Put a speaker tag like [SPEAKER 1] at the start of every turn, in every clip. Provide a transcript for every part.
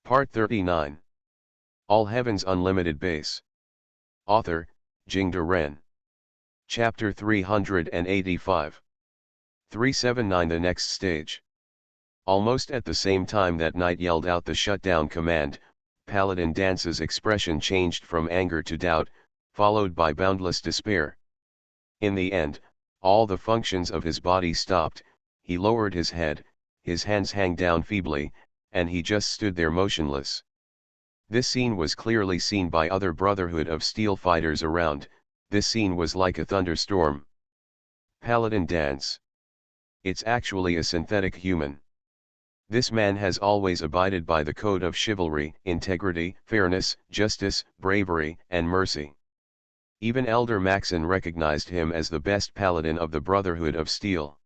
[SPEAKER 1] Part 39. All Heaven's Unlimited Base. Author, Jingde Ren. Chapter 385. 379. The next stage. Almost at the same time that Knight yelled out the shutdown command, Paladin Dance's expression changed from anger to doubt, followed by boundless despair. In the end, all the functions of his body stopped, he lowered his head, his hands hang down feebly, and he just stood there motionless. This scene was clearly seen by other Brotherhood of Steel fighters around. This scene was like a thunderstorm. Paladin Dance. It's actually a synthetic human. This man has always abided by the code of chivalry, integrity, fairness, justice, bravery, and mercy. Even Elder Maxon recognized him as the best paladin of the Brotherhood of Steel.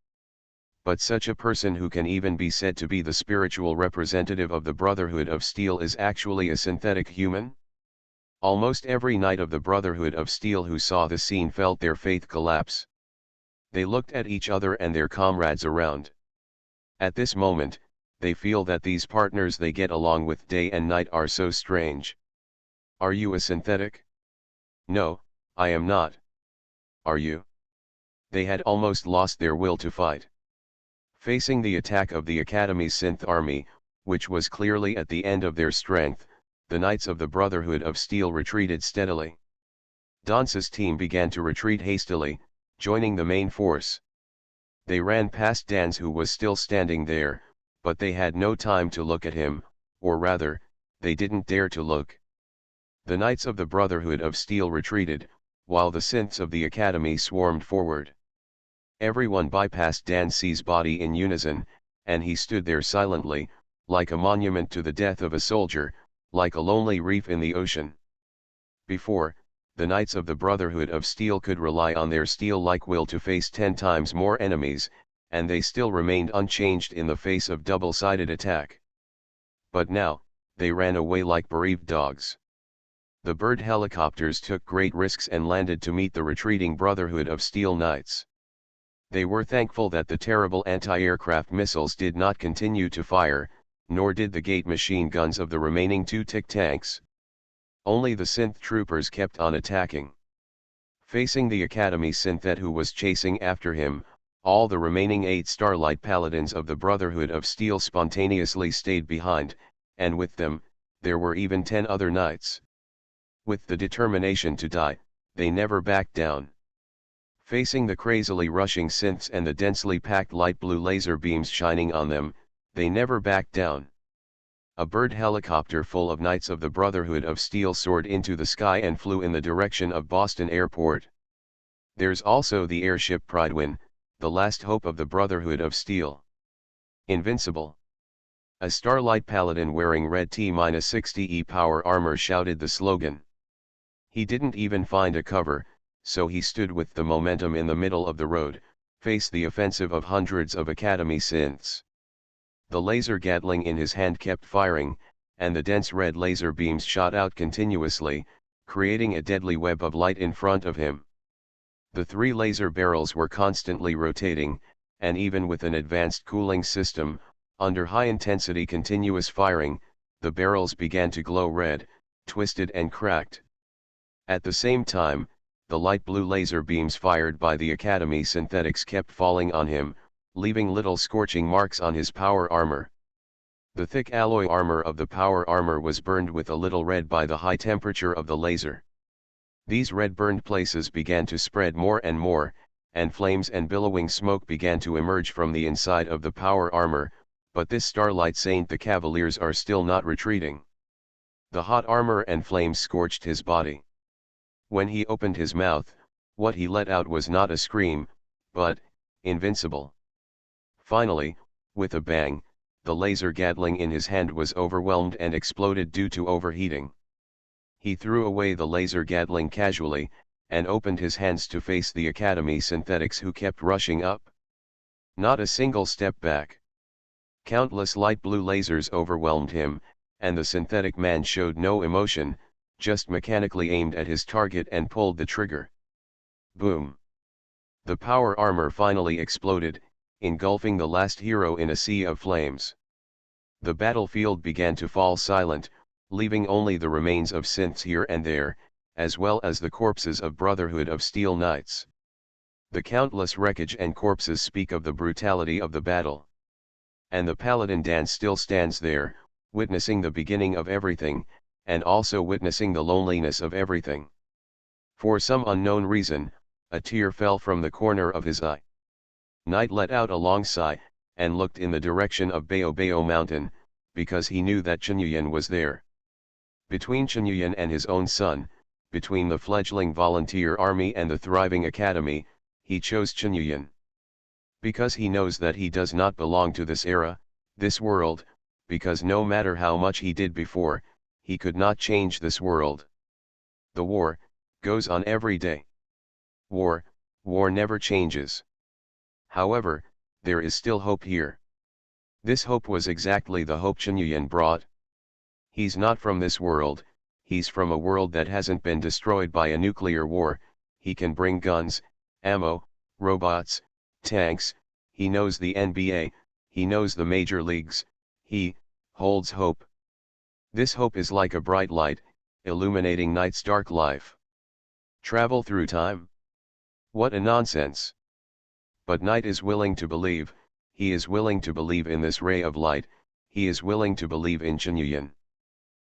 [SPEAKER 1] But such a person who can even be said to be the spiritual representative of the Brotherhood of Steel is actually a synthetic human? Almost every knight of the Brotherhood of Steel who saw the scene felt their faith collapse. They looked at each other and their comrades around. At this moment, they feel that these partners they get along with day and night are so strange. Are you a synthetic? No, I am not. Are you? They had almost lost their will to fight. Facing the attack of the Academy's synth army, which was clearly at the end of their strength, the Knights of the Brotherhood of Steel retreated steadily. Dance's team began to retreat hastily, joining the main force. They ran past Dance, who was still standing there, but they had no time to look at him, or rather, they didn't dare to look. The Knights of the Brotherhood of Steel retreated, while the synths of the Academy swarmed forward. Everyone bypassed Dance's body in unison, and he stood there silently, like a monument to the death of a soldier, like a lonely reef in the ocean. Before, the Knights of the Brotherhood of Steel could rely on their steel-like will to face 10 times more enemies, and they still remained unchanged in the face of double-sided attack. But now, they ran away like bereaved dogs. The bird helicopters took great risks and landed to meet the retreating Brotherhood of Steel Knights. They were thankful that the terrible anti-aircraft missiles did not continue to fire, nor did the gate machine guns of the remaining 2 tick tanks. Only the synth troopers kept on attacking. Facing the Academy synthet who was chasing after him, all the remaining 8 Starlight Paladins of the Brotherhood of Steel spontaneously stayed behind, and with them, there were even 10 other knights. With the determination to die, they never backed down. Facing the crazily rushing synths and the densely packed light blue laser beams shining on them, they never backed down. A bird helicopter full of Knights of the Brotherhood of Steel soared into the sky and flew in the direction of Boston Airport. There's also the airship Pridewin, the last hope of the Brotherhood of Steel. Invincible. A Starlight Paladin wearing red T-60E power armor shouted the slogan. He didn't even find a cover, so he stood with the momentum in the middle of the road, faced the offensive of hundreds of Academy synths. The laser Gatling in his hand kept firing, and the dense red laser beams shot out continuously, creating a deadly web of light in front of him. The 3 laser barrels were constantly rotating, and even with an advanced cooling system, under high-intensity continuous firing, the barrels began to glow red, twisted and cracked. At the same time, the light blue laser beams fired by the Academy synthetics kept falling on him, leaving little scorching marks on his power armor. The thick alloy armor of the power armor was burned with a little red by the high temperature of the laser. These red burned places began to spread more and more, and flames and billowing smoke began to emerge from the inside of the power armor, but this Starlight Saint the Cavaliers are still not retreating. The hot armor and flames scorched his body. When he opened his mouth, what he let out was not a scream, but, invincible. Finally, with a bang, the laser Gatling in his hand was overwhelmed and exploded due to overheating. He threw away the laser Gatling casually, and opened his hands to face the Academy synthetics who kept rushing up. Not a single step back. Countless light blue lasers overwhelmed him, and the synthetic man showed no emotion, just mechanically aimed at his target and pulled the trigger. Boom! The power armor finally exploded, engulfing the last hero in a sea of flames. The battlefield began to fall silent, leaving only the remains of synths here and there, as well as the corpses of Brotherhood of Steel knights. The countless wreckage and corpses speak of the brutality of the battle. And the Paladin Dan still stands there, witnessing the beginning of everything, and also witnessing the loneliness of everything. For some unknown reason, a tear fell from the corner of his eye. Knight let out a long sigh, and looked in the direction of Baobao Mountain, because he knew that Qinyuan was there. Between Qinyuan and his own son, between the fledgling volunteer army and the thriving academy, he chose Qinyuan. Because he knows that he does not belong to this era, this world, because no matter how much he did before, he could not change this world. The war goes on every day. War never changes. However, there is still hope here. This hope was exactly the hope Qinyuan brought. He's not from this world, he's from a world that hasn't been destroyed by a nuclear war. He can bring guns, ammo, robots, tanks, he knows the NBA, he knows the major leagues, he holds hope. This hope is like a bright light, illuminating Knight's dark life. Travel through time? What a nonsense! But Knight is willing to believe, he is willing to believe in this ray of light, he is willing to believe in Qinyuan.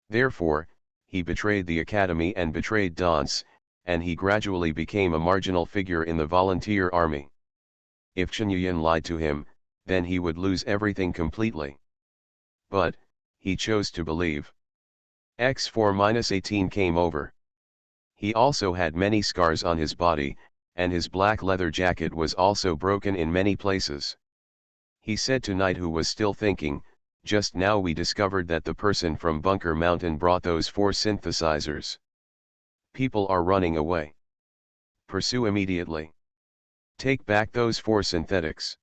[SPEAKER 1] Therefore, he betrayed the academy and betrayed Dance, and he gradually became a marginal figure in the volunteer army. If Qinyuan lied to him, then he would lose everything completely. But, he chose to believe. X4-18 came over. He also had many scars on his body, and his black leather jacket was also broken in many places. He said to Knight, who was still thinking, "Just now we discovered that the person from Bunker Mountain brought those 4 synthesizers. People are running away. Pursue immediately. Take back those 4 synthetics."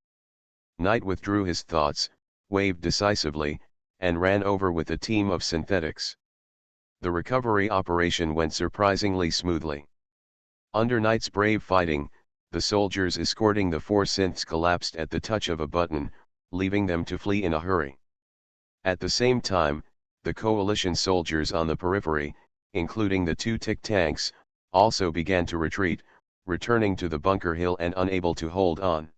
[SPEAKER 1] Knight withdrew his thoughts, waved decisively, and ran over with a team of synthetics. The recovery operation went surprisingly smoothly. Under Knight's brave fighting, the soldiers escorting the 4 synths collapsed at the touch of a button, leaving them to flee in a hurry. At the same time, the coalition soldiers on the periphery, including the 2 tick tanks, also began to retreat, returning to the bunker hill and unable to hold on.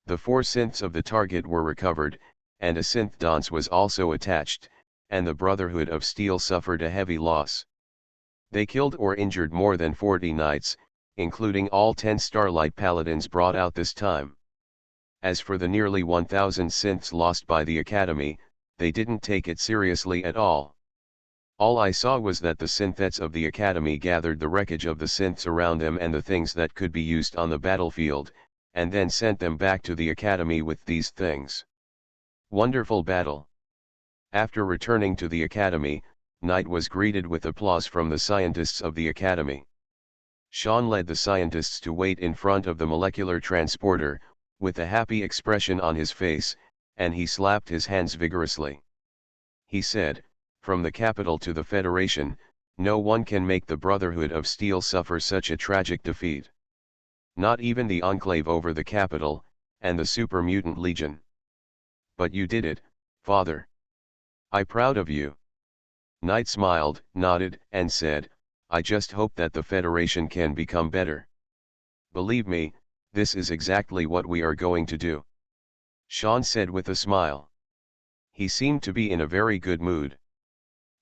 [SPEAKER 1] The 4 synths of the target were recovered, and a synth Dance was also attached, and the Brotherhood of Steel suffered a heavy loss. They killed or injured more than 40 knights, including all 10 Starlight Paladins brought out this time. As for the nearly 1,000 synths lost by the Academy, they didn't take it seriously at all. All I saw was that the synthets of the Academy gathered the wreckage of the synths around them and the things that could be used on the battlefield, and then sent them back to the Academy with these things. Wonderful battle. After returning to the Academy, Knight was greeted with applause from the scientists of the Academy. Sean led the scientists to wait in front of the molecular transporter, with a happy expression on his face, and he slapped his hands vigorously. He said, "From the capital to the Federation, no one can make the Brotherhood of Steel suffer such a tragic defeat. Not even the Enclave over the capital, and the Super Mutant Legion. But you did it, Father. I'm proud of you." Knight smiled, nodded, and said, "I just hope that the Federation can become better. Believe me, this is exactly what we are going to do," Sean said with a smile. He seemed to be in a very good mood.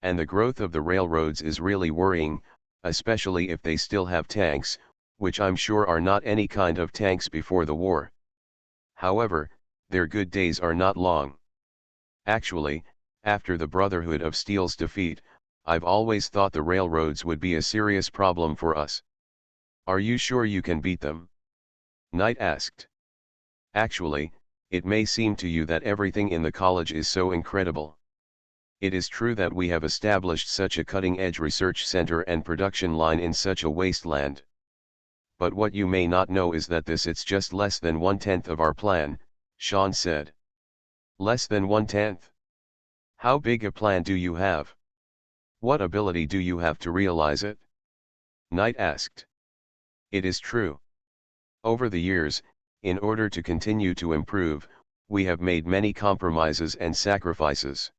[SPEAKER 1] And the growth of the railroads is really worrying, especially if they still have tanks, which I'm sure are not any kind of tanks before the war. However, their good days are not long. Actually, after the Brotherhood of Steel's defeat, I've always thought the railroads would be a serious problem for us. Are you sure you can beat them? Knight asked. Actually, it may seem to you that everything in the college is so incredible. It is true that we have established such a cutting-edge research center and production line in such a wasteland. But what you may not know is that it's just less than 1/10 of our plan, Sean said. Less than 1/10? How big a plan do you have? What ability do you have to realize it? Knight asked. It is true. Over the years, in order to continue to improve, we have made many compromises and sacrifices.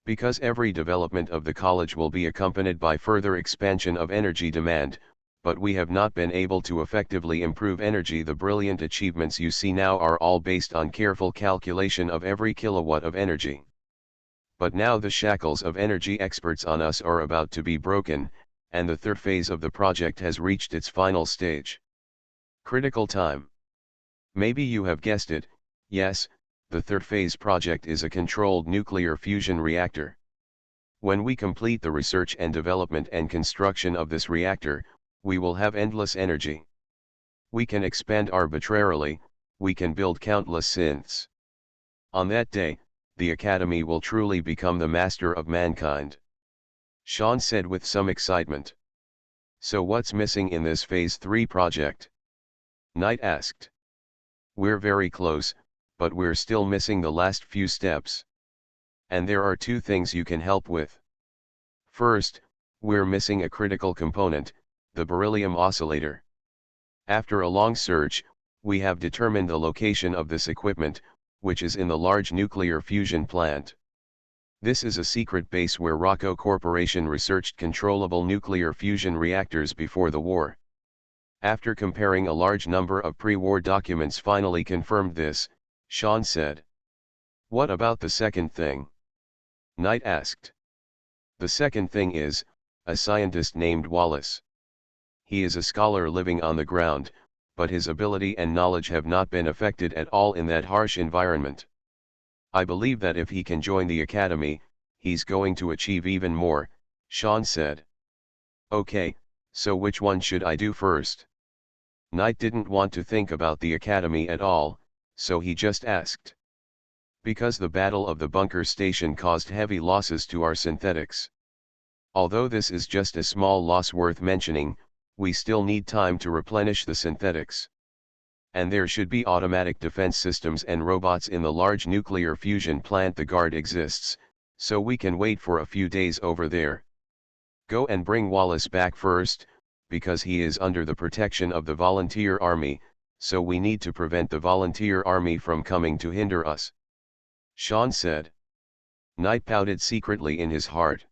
[SPEAKER 1] Because every development of the college will be accompanied by further expansion of energy demand, but we have not been able to effectively improve energy. The brilliant achievements you see now are all based on careful calculation of every kilowatt of energy. But now the shackles of energy experts on us are about to be broken, and the third phase of the project has reached its final stage. Critical time. Maybe you have guessed it, yes, the third phase project is a controlled nuclear fusion reactor. When we complete the research and development and construction of this reactor, we will have endless energy. We can expand arbitrarily, we can build countless synths. On that day, the Academy will truly become the master of mankind. Sean said with some excitement. So what's missing in this Phase 3 project? Knight asked. We're very close, but we're still missing the last few steps. And there are two things you can help with. First, we're missing a critical component, the beryllium oscillator. After a long search, we have determined the location of this equipment, which is in the large nuclear fusion plant. This is a secret base where Rocco Corporation researched controllable nuclear fusion reactors before the war. After comparing a large number of pre-war documents finally confirmed this, Sean said. What about the second thing? Knight asked. The second thing is, a scientist named Wallace. He is a scholar living on the ground, but his ability and knowledge have not been affected at all in that harsh environment. I believe that if he can join the Academy, he's going to achieve even more, Sean said. Okay, so which one should I do first? Knight didn't want to think about the Academy at all, so he just asked. Because the Battle of the Bunker Station caused heavy losses to our synthetics. Although this is just a small loss worth mentioning, we still need time to replenish the synthetics. And there should be automatic defense systems and robots in the large nuclear fusion plant. The guard exists, so we can wait for a few days over there. Go and bring Wallace back first, because he is under the protection of the volunteer army, so we need to prevent the volunteer army from coming to hinder us. Sean said. Knight pouted secretly in his heart.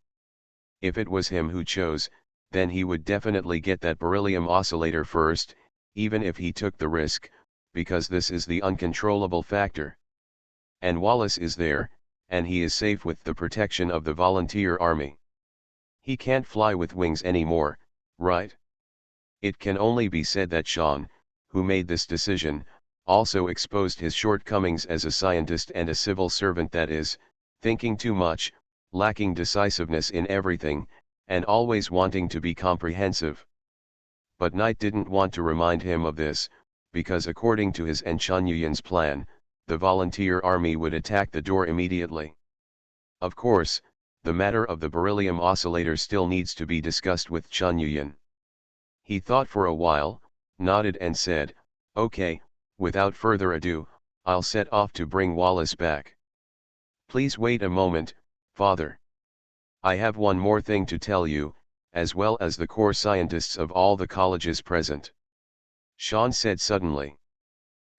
[SPEAKER 1] If it was him who chose, then he would definitely get that beryllium oscillator first, even if he took the risk, because this is the uncontrollable factor. And Wallace is there, and he is safe with the protection of the volunteer army. He can't fly with wings anymore, right? It can only be said that Sean, who made this decision, also exposed his shortcomings as a scientist and a civil servant, that is, thinking too much, lacking decisiveness in everything, and always wanting to be comprehensive. But Knight didn't want to remind him of this, because according to his and Chunyuyen's plan, the volunteer army would attack the door immediately. Of course, the matter of the beryllium oscillator still needs to be discussed with Chunyuyen. He thought for a while, nodded and said, okay, without further ado, I'll set off to bring Wallace back. Please wait a moment, Father. I have one more thing to tell you, as well as the core scientists of all the colleges present. Sean said suddenly.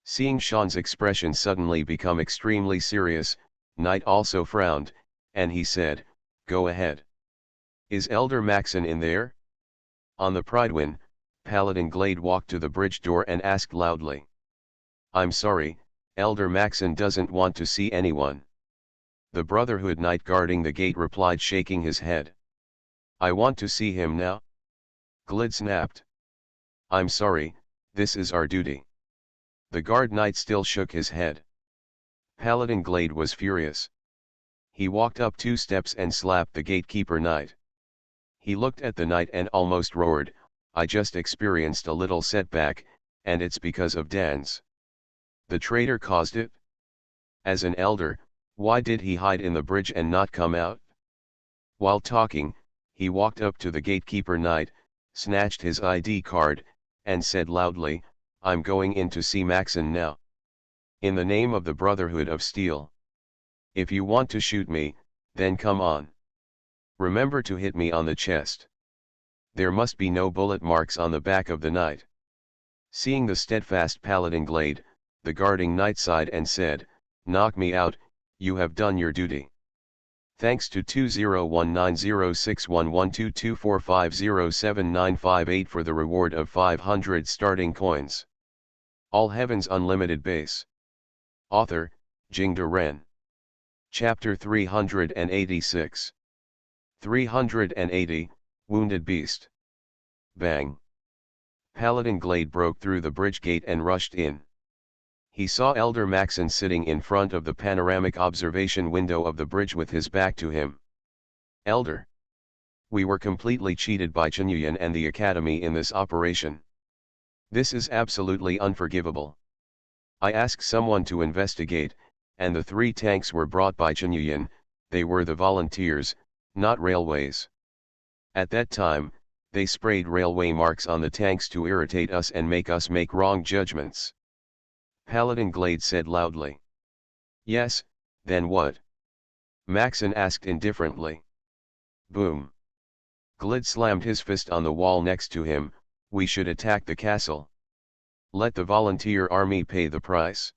[SPEAKER 1] Seeing Sean's expression suddenly become extremely serious, Knight also frowned, and he said, go ahead. Is Elder Maxon in there? On the Pridewin, Paladin Glade walked to the bridge door and asked loudly. I'm sorry, Elder Maxon doesn't want to see anyone. The Brotherhood Knight guarding the gate replied, shaking his head. I want to see him now. Glid snapped. I'm sorry, this is our duty. The guard knight still shook his head. Paladin Glade was furious. He walked up 2 steps and slapped the gatekeeper knight. He looked at the knight and almost roared, I just experienced a little setback, and it's because of Dan's. The traitor caused it? As an elder, why did he hide in the bridge and not come out? While talking, he walked up to the gatekeeper knight, snatched his ID card, and said loudly, I'm going in to see Maxon now. In the name of the Brotherhood of Steel. If you want to shoot me, then come on. Remember to hit me on the chest. There must be no bullet marks on the back of the knight. Seeing the steadfast Paladin Glade, the guarding knight sighed and said, Knock me out, you have done your duty. Thanks to 2019061122450795 for the reward of 500 starting coins. All Heavens Unlimited Base. Author, Jingde Ren. Chapter 386. 380, Wounded Beast. Bang. Paladin Glade broke through the bridge gate and rushed in. He saw Elder Maxon sitting in front of the panoramic observation window of the bridge with his back to him. Elder. We were completely cheated by Chenyuan and the Academy in this operation. This is absolutely unforgivable. I asked someone to investigate, and the 3 tanks were brought by Chenyuan. They were the volunteers, not railways. At that time, they sprayed railway marks on the tanks to irritate us and make us make wrong judgments. Paladin Glade said loudly. Yes, then what? Maxon asked indifferently. Boom. Glade slammed his fist on the wall next to him. We should attack the castle. Let the volunteer army pay the price.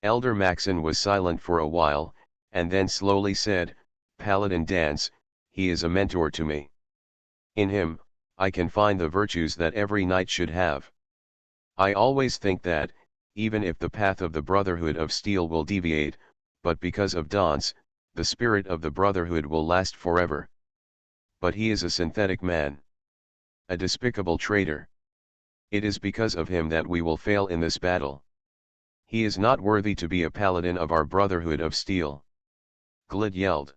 [SPEAKER 1] Elder Maxon was silent for a while, and then slowly said, Paladin Dance, he is a mentor to me. In him, I can find the virtues that every knight should have. I always think that, even if the path of the Brotherhood of Steel will deviate, but because of Dance, the spirit of the Brotherhood will last forever. But he is a synthetic man. A despicable traitor. It is because of him that we will fail in this battle. He is not worthy to be a paladin of our Brotherhood of Steel. Glade yelled.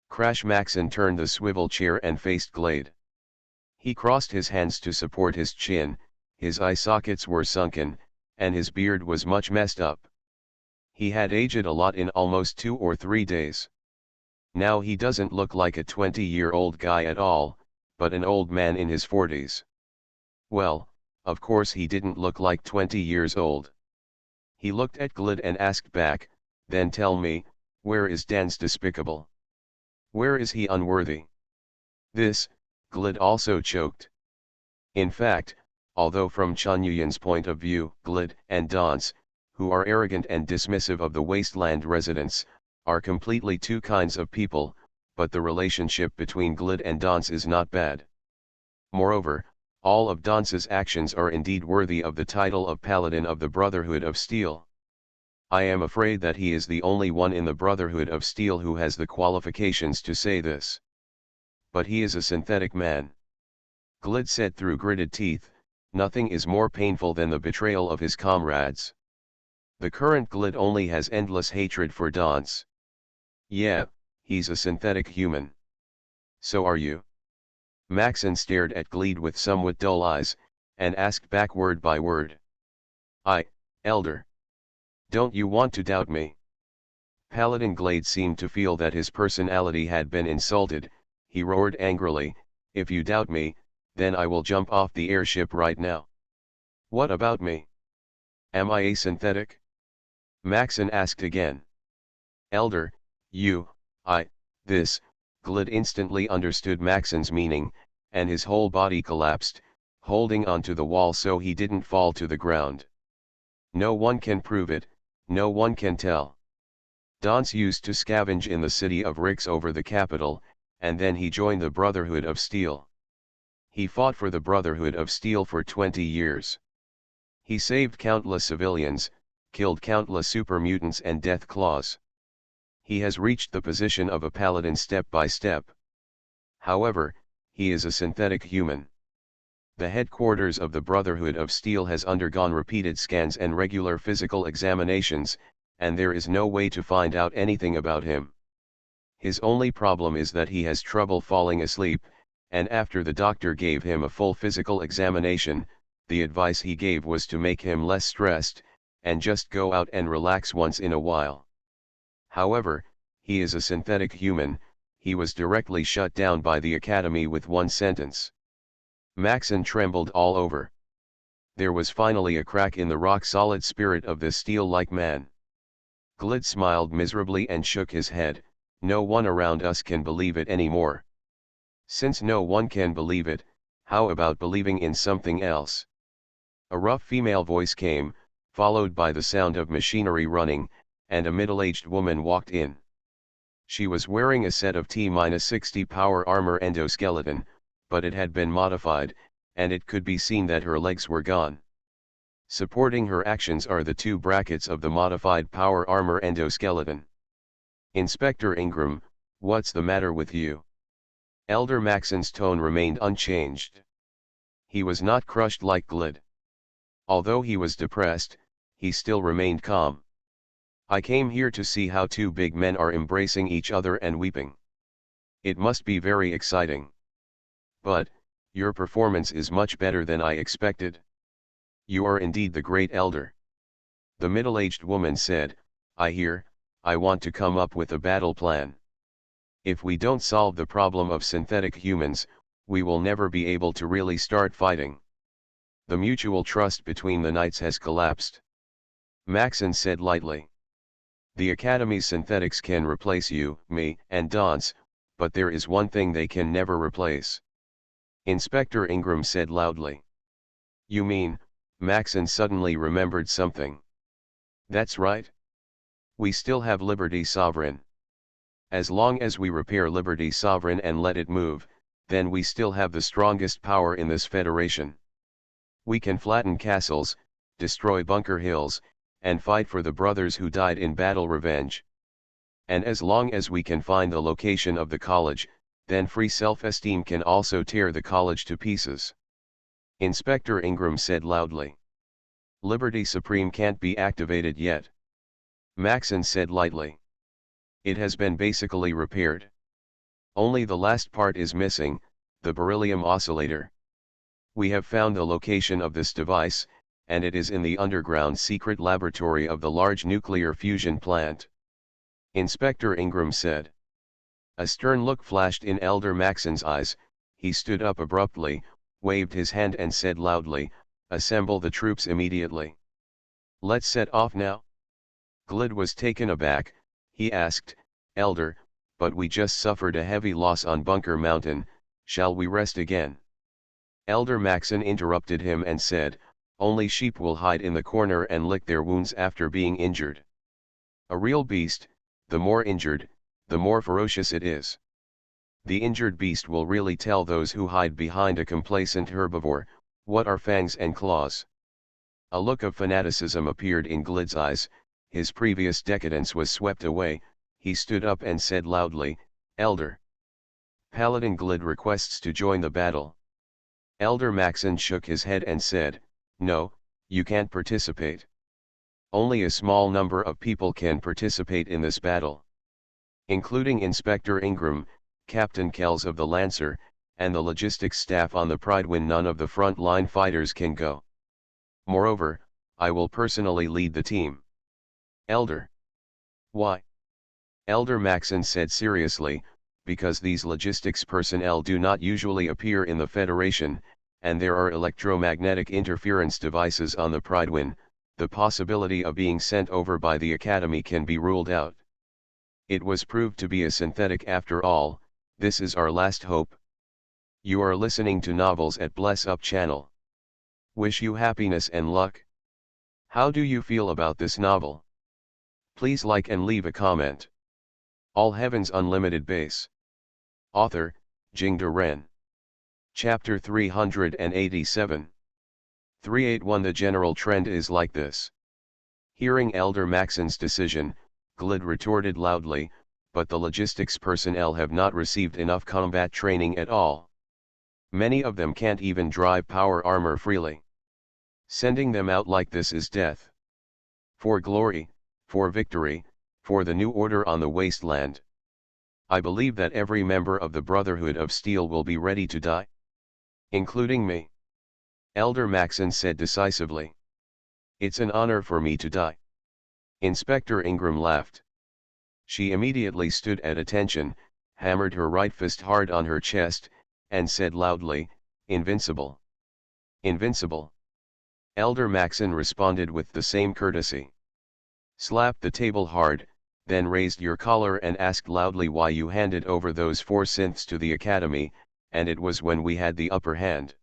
[SPEAKER 1] Crash. Maxon turned the swivel chair and faced Glade. He crossed his hands to support his chin, his eye sockets were sunken, and his beard was much messed up. He had aged a lot in almost 2 or 3 days. Now he doesn't look like a 20-year-old guy at all, but an old man in his 40s. Well, of course he didn't look like 20 years old. He looked at Glade and asked back, then tell me, where is Dance despicable? Where is he unworthy? This, Glade also choked. In fact, although from Chenyuan's point of view, Glade and Dance, who are arrogant and dismissive of the wasteland residents, are completely 2 kinds of people, but the relationship between Glade and Dance is not bad. Moreover, all of Dance's actions are indeed worthy of the title of Paladin of the Brotherhood of Steel. I am afraid that he is the only one in the Brotherhood of Steel who has the qualifications to say this. But he is a synthetic man. Glade said through gritted teeth, nothing is more painful than the betrayal of his comrades. The current Glade only has endless hatred for Dance. Yeah, he's a synthetic human. So are you. Maxon stared at Glade with somewhat dull eyes, and asked back word by word. Elder. Don't you want to doubt me? Paladin Glade seemed to feel that his personality had been insulted. He roared angrily, if you doubt me, then I will jump off the airship right now. What about me? Am I a synthetic? Maxon asked again. Elder, this, Glade instantly understood Maxon's meaning, and his whole body collapsed, holding onto the wall so he didn't fall to the ground. No one can prove it, no one can tell. Dance used to scavenge in the city of Rix over the capital, and then he joined the Brotherhood of Steel. He fought for the Brotherhood of Steel for 20 years. He saved countless civilians, killed countless super mutants and death claws. He has reached the position of a paladin step by step. However, he is a synthetic human. The headquarters of the Brotherhood of Steel has undergone repeated scans and regular physical examinations, and there is no way to find out anything about him. His only problem is that he has trouble falling asleep, and after the doctor gave him a full physical examination, the advice he gave was to make him less stressed, and just go out and relax once in a while. However, he is a synthetic human. He was directly shut down by the Academy with one sentence. Maxon trembled all over. There was finally a crack in the rock-solid spirit of this steel-like man. Glade smiled miserably and shook his head. No one around us can believe it anymore. Since no one can believe it, how about believing in something else? A rough female voice came, followed by the sound of machinery running, and a middle-aged woman walked in. She was wearing a set of T-60 power armor endoskeleton, but it had been modified, and it could be seen that her legs were gone. Supporting her actions are the two brackets of the modified power armor endoskeleton. Inspector Ingram, what's the matter with you? Elder Maxon's tone remained unchanged. He was not crushed like Glid. Although he was depressed, he still remained calm. I came here to see how two big men are embracing each other and weeping. It must be very exciting. But, your performance is much better than I expected. You are indeed the great elder. The middle-aged woman said, I want to come up with a battle plan. If we don't solve the problem of synthetic humans, we will never be able to really start fighting. The mutual trust between the knights has collapsed. Maxon said lightly. The Academy's synthetics can replace you, me, and Dance, but there is one thing they can never replace. Inspector Ingram said loudly. You mean? Maxon suddenly remembered something. That's right. We still have Liberty Sovereign. As long as we repair Liberty Sovereign and let it move, then we still have the strongest power in this federation. We can flatten castles, destroy bunker hills, and fight for the brothers who died in battle revenge. And as long as we can find the location of the college, then free self-esteem can also tear the college to pieces. Inspector Ingram said loudly. Liberty Supreme can't be activated yet. Maxon said lightly. It has been basically repaired. Only the last part is missing, the beryllium oscillator. We have found the location of this device, and it is in the underground secret laboratory of the large nuclear fusion plant. Inspector Ingram said. A stern look flashed in Elder Maxon's eyes. He stood up abruptly, waved his hand and said loudly, Assemble the troops immediately. Let's set off now? Glid was taken aback. He asked, Elder, but we just suffered a heavy loss on Bunker Mountain, shall we rest again? Elder Maxon interrupted him and said, Only sheep will hide in the corner and lick their wounds after being injured. A real beast, the more injured, the more ferocious it is. The injured beast will really tell those who hide behind a complacent herbivore, what are fangs and claws. A look of fanaticism appeared in Glid's eyes. His previous decadence was swept away. He stood up and said loudly, Elder. Paladin Glid requests to join the battle. Elder Maxon shook his head and said, No, you can't participate. Only a small number of people can participate in this battle. Including Inspector Ingram, Captain Kells of the Lancer, and the logistics staff on the Pride-Wind. None of the front-line fighters can go. Moreover, I will personally lead the team. Elder. Why? Elder Maxon said seriously, because these logistics personnel do not usually appear in the Federation, and there are electromagnetic interference devices on the Pride-Wind. The possibility of being sent over by the Academy can be ruled out. It was proved to be a synthetic after all. This is our last hope. You are listening to Novels at Bless Up channel. Wish you happiness and luck. How do you feel about this novel? Please like and leave a comment. All Heavens Unlimited Base. Author, Jingde Ren. Chapter 387. 381. The general trend is like this. Hearing Elder Maxon's decision, Glid retorted loudly, but the logistics personnel have not received enough combat training at all. Many of them can't even drive power armor freely. Sending them out like this is death. For glory, for victory, for the new order on the wasteland. I believe that every member of the Brotherhood of Steel will be ready to die. Including me. Elder Maxon said decisively. It's an honor for me to die. Inspector Ingram laughed. She immediately stood at attention, hammered her right fist hard on her chest, and said loudly, Invincible. Invincible. Elder Maxon responded with the same courtesy. Slapped the table hard, then raised your collar and asked loudly why you handed over those 4 synths to the Academy, and it was when we had the upper hand.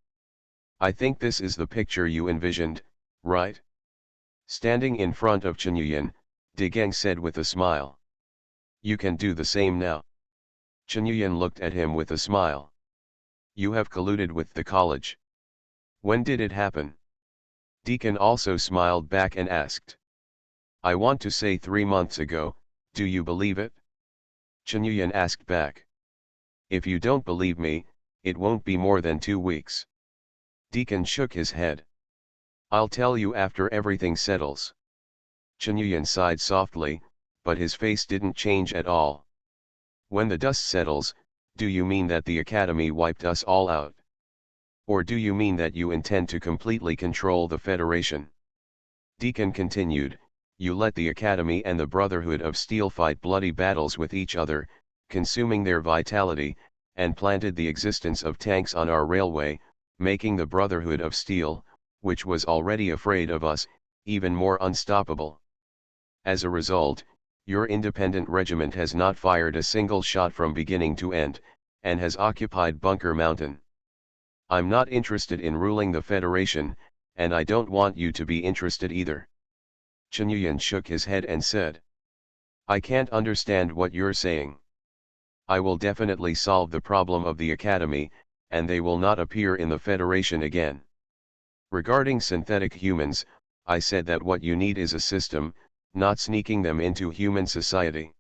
[SPEAKER 1] I think this is the picture you envisioned, right? Standing in front of Chen Yuyan, Gang said with a smile. You can do the same now. Chen Yuyan looked at him with a smile. You have colluded with the college. When did it happen? Deacon also smiled back and asked. I want to say 3 months ago, do you believe it? Chen Yuyan asked back. If you don't believe me, it won't be more than 2 weeks. Deacon shook his head. I'll tell you after everything settles. Chen Yuyan sighed softly, but his face didn't change at all. When the dust settles, do you mean that the academy wiped us all out? Or do you mean that you intend to completely control the Federation? Deacon continued, you let the academy and the Brotherhood of Steel fight bloody battles with each other, consuming their vitality, and planted the existence of tanks on our railway, making the Brotherhood of Steel, which was already afraid of us, even more unstoppable. As a result, your independent regiment has not fired a single shot from beginning to end, and has occupied Bunker Mountain. I'm not interested in ruling the Federation, and I don't want you to be interested either. Chen Yuyan shook his head and said. I can't understand what you're saying. I will definitely solve the problem of the academy, and they will not appear in the Federation again. Regarding synthetic humans, I said that what you need is a system, not sneaking them into human society.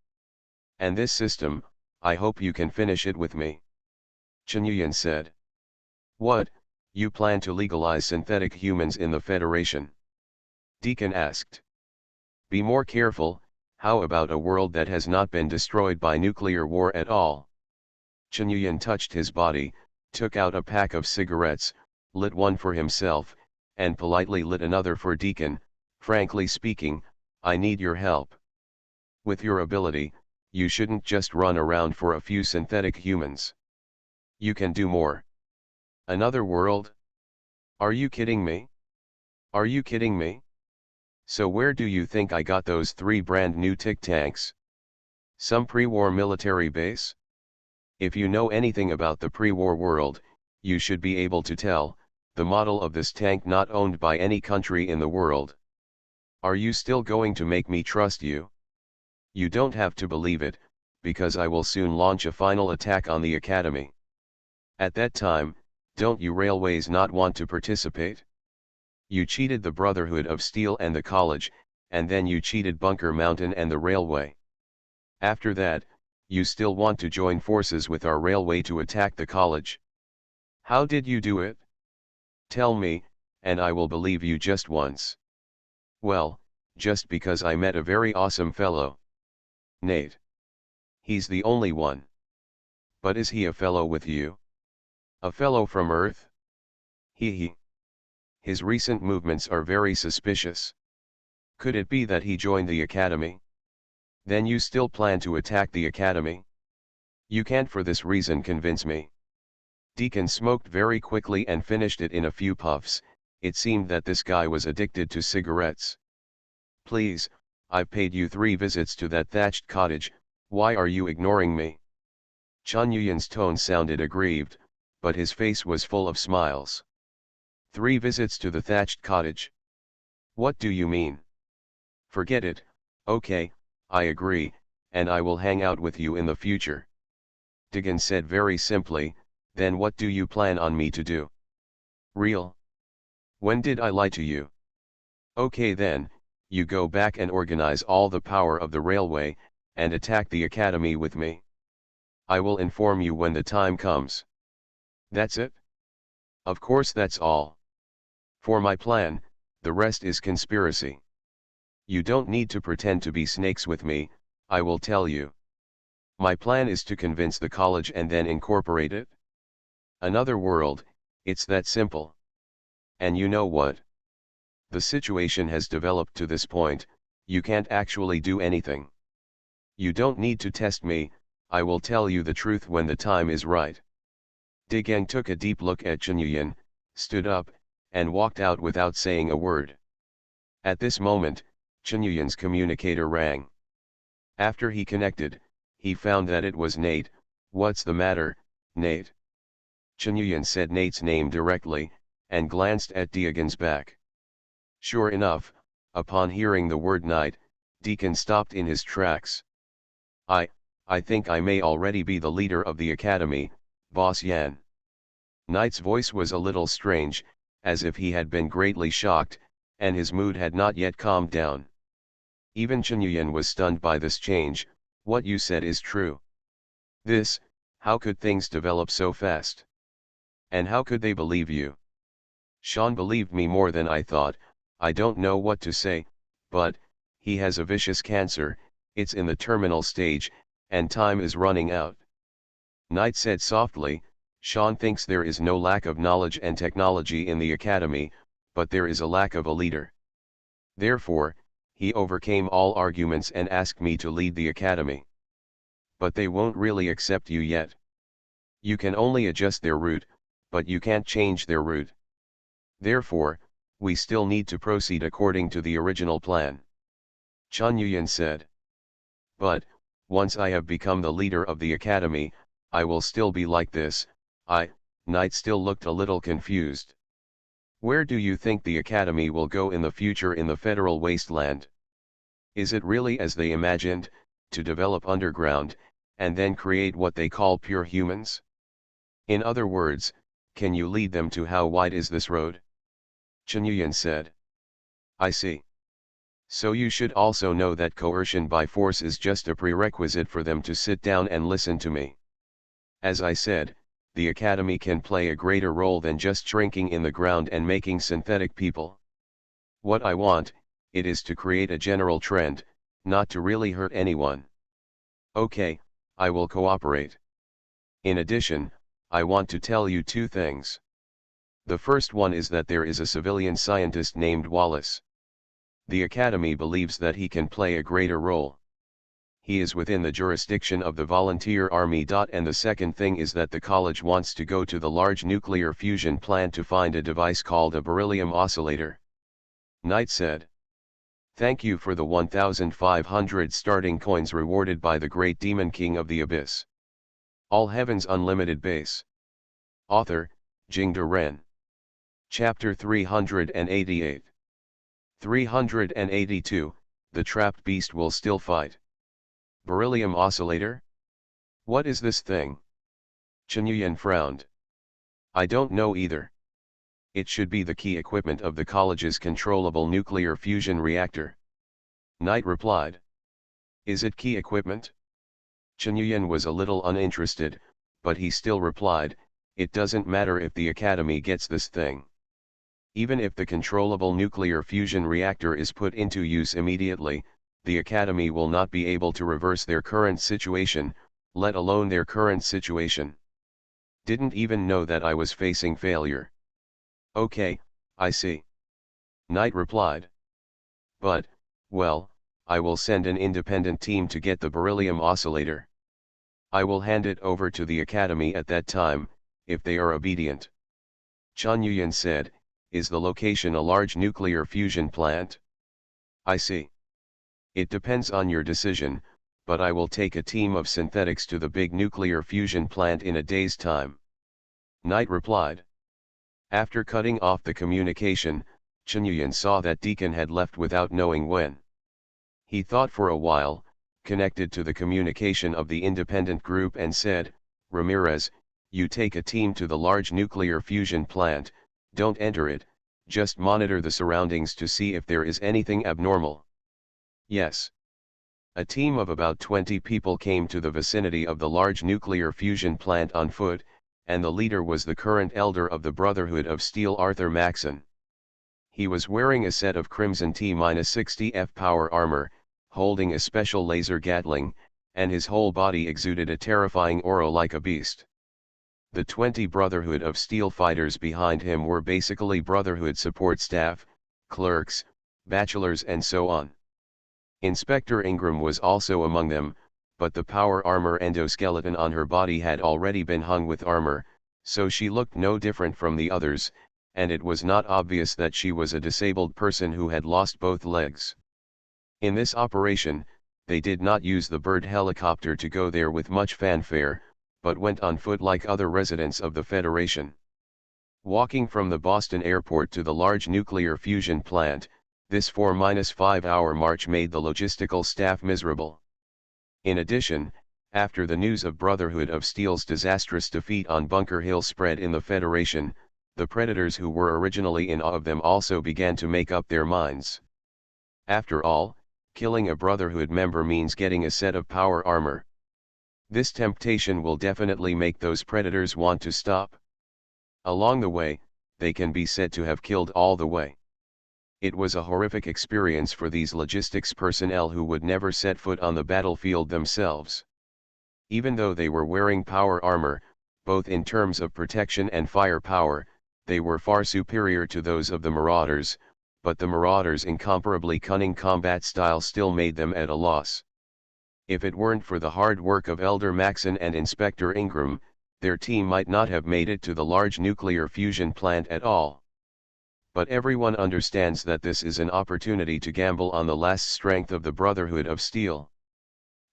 [SPEAKER 1] And this system, I hope you can finish it with me. Chen Yuyan said. What, you plan to legalize synthetic humans in the Federation? Deacon asked. Be more careful, how about a world that has not been destroyed by nuclear war at all? Chen Yuyan touched his body, took out a pack of cigarettes, lit one for himself, and politely lit another for Deacon. Frankly speaking, I need your help. With your ability, you shouldn't just run around for a few synthetic humans. You can do more. Another world? Are you kidding me? Are you kidding me? So where do you think I got those 3 brand new Tic tanks? Some pre-war military base? If you know anything about the pre-war world, you should be able to tell, the model of this tank not owned by any country in the world. Are you still going to make me trust you? You don't have to believe it, because I will soon launch a final attack on the academy. At that time, don't you railways not want to participate? You cheated the Brotherhood of Steel and the college, and then you cheated Bunker Mountain and the railway. After that, you still want to join forces with our railway to attack the college. How did you do it? Tell me, and I will believe you just once. Well, just because I met a very awesome fellow. Nate. He's the only one. But is he a fellow with you? A fellow from Earth? He. His recent movements are very suspicious. Could it be that he joined the academy? Then you still plan to attack the academy? You can't for this reason convince me. Deacon smoked very quickly and finished it in a few puffs. It seemed that this guy was addicted to cigarettes. Please, I've paid you 3 visits to that thatched cottage, why are you ignoring me? Chen Yuyan's tone sounded aggrieved, but his face was full of smiles. 3 visits to the thatched cottage? What do you mean? Forget it, okay, I agree, and I will hang out with you in the future. Deacon said very simply, then what do you plan on me to do? Real? When did I lie to you? Okay then, you go back and organize all the power of the railway, and attack the academy with me. I will inform you when the time comes. That's it? Of course that's all. For my plan, the rest is conspiracy. You don't need to pretend to be snakes with me, I will tell you. My plan is to convince the college and then incorporate it. Another world, it's that simple. And you know what? The situation has developed to this point, you can't actually do anything. You don't need to test me, I will tell you the truth when the time is right. Gang took a deep look at Chen Yuyan, stood up, and walked out without saying a word. At this moment, Chen Yuyan's communicator rang. After he connected, he found that it was Nate. What's the matter, Nate? Chen Yuyan said Nate's name directly, and glanced at Diagon's back. Sure enough, upon hearing the word night, Deacon stopped in his tracks. I, I think I may already be the leader of the academy, Boss Yan. Knight's voice was a little strange, as if he had been greatly shocked, and his mood had not yet calmed down. Even Chen Yuyan was stunned by this change. What you said is true. How could things develop so fast? And how could they believe you? Sean believed me more than I thought. I don't know what to say, but, he has a vicious cancer, it's in the terminal stage, and time is running out. Knight said softly, Sean thinks there is no lack of knowledge and technology in the academy, but there is a lack of a leader. Therefore, he overcame all arguments and asked me to lead the academy. But they won't really accept you yet. You can only adjust their route, but you can't change their route. Therefore, we still need to proceed according to the original plan. Chen Yuyan said. But, once I have become the leader of the academy, I will still be like this. Knight still looked a little confused. Where do you think the academy will go in the future in the federal wasteland? Is it really as they imagined, to develop underground, and then create what they call pure humans? In other words, can you lead them to how wide is this road? Chen Yuyan said. I see. So you should also know that coercion by force is just a prerequisite for them to sit down and listen to me. As I said, the academy can play a greater role than just shrinking in the ground and making synthetic people. What I want, it is to create a general trend, not to really hurt anyone. Okay, I will cooperate. In addition, I want to tell you two things. The first one is that there is a civilian scientist named Wallace. The academy believes that he can play a greater role. He is within the jurisdiction of the volunteer army. And the second thing is that the college wants to go to the large nuclear fusion plant to find a device called a beryllium oscillator. Knight said. Thank you for the 1,500 starting coins rewarded by the great demon king of the abyss. All Heavens Unlimited Base. Author, Jingde Ren. Chapter 388. 382, The Trapped Beast Will Still Fight. Beryllium Oscillator? What is this thing? Chen Yuyan frowned. I don't know either. It should be the key equipment of the college's controllable nuclear fusion reactor. Knight replied. Is it key equipment? Chen Yuyan was a little uninterested, but he still replied, it doesn't matter if the academy gets this thing. Even if the controllable nuclear fusion reactor is put into use immediately, the academy will not be able to reverse their current situation, let alone their current situation. Didn't even know that I was facing failure. Okay, I see. Knight replied. But, well, I will send an independent team to get the beryllium oscillator. I will hand it over to the academy at that time, if they are obedient. Chen Yuyan said, is the location a large nuclear fusion plant? I see. It depends on your decision, but I will take a team of synthetics to the big nuclear fusion plant in a day's time. Knight replied. After cutting off the communication, Chen Yuyan saw that Deacon had left without knowing when. He thought for a while, connected to the communication of the independent group and said, Ramirez, you take a team to the large nuclear fusion plant, don't enter it, just monitor the surroundings to see if there is anything abnormal. Yes. A team of about 20 people came to the vicinity of the large nuclear fusion plant on foot, and the leader was the current elder of the Brotherhood of Steel, Arthur Maxon. He was wearing a set of crimson T-60F power armor, holding a special laser Gatling, and his whole body exuded a terrifying aura like a beast. The 20 Brotherhood of Steel fighters behind him were basically Brotherhood support staff, clerks, bachelors and so on. Inspector Ingram was also among them, but the power armor endoskeleton on her body had already been hung with armor, so she looked no different from the others, and it was not obvious that she was a disabled person who had lost both legs. In this operation, they did not use the bird helicopter to go there with much fanfare, but went on foot like other residents of the Federation. Walking from the Boston airport to the large nuclear fusion plant, This 4-5-hour march made the logistical staff miserable. In addition, after the news of Brotherhood of Steel's disastrous defeat on Bunker Hill spread in the Federation, the Predators who were originally in awe of them also began to make up their minds. After all, killing a Brotherhood member means getting a set of power armor. This temptation will definitely make those Predators want to stop. Along the way, they can be said to have killed all the way. It was a horrific experience for these logistics personnel who would never set foot on the battlefield themselves. Even though they were wearing power armor, both in terms of protection and firepower, they were far superior to those of the Marauders, but the Marauders' incomparably cunning combat style still made them at a loss. If it weren't for the hard work of Elder Maxon and Inspector Ingram, their team might not have made it to the large nuclear fusion plant at all. But everyone understands that this is an opportunity to gamble on the last strength of the Brotherhood of Steel.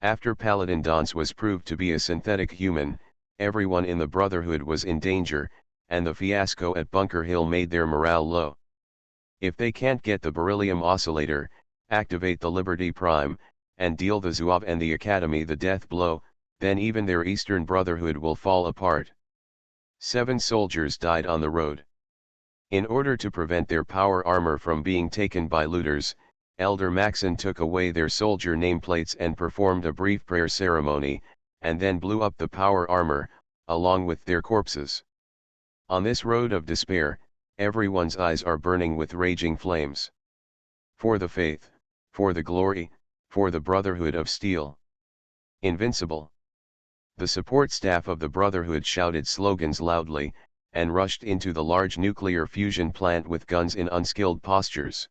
[SPEAKER 1] After Paladin Danse was proved to be a synthetic human, everyone in the Brotherhood was in danger, and the fiasco at Bunker Hill made their morale low. If they can't get the beryllium oscillator, activate the Liberty Prime, and deal the Zouave and the Academy the death blow, then even their Eastern Brotherhood will fall apart. 7 soldiers died on the road. In order to prevent their power armor from being taken by looters, Elder Maxon took away their soldier nameplates and performed a brief prayer ceremony, and then blew up the power armor, along with their corpses. On this road of despair, everyone's eyes are burning with raging flames. For the faith, for the glory, for the Brotherhood of Steel. Invincible. The support staff of the Brotherhood shouted slogans loudly, and rushed into the large nuclear fusion plant with guns in unskilled postures.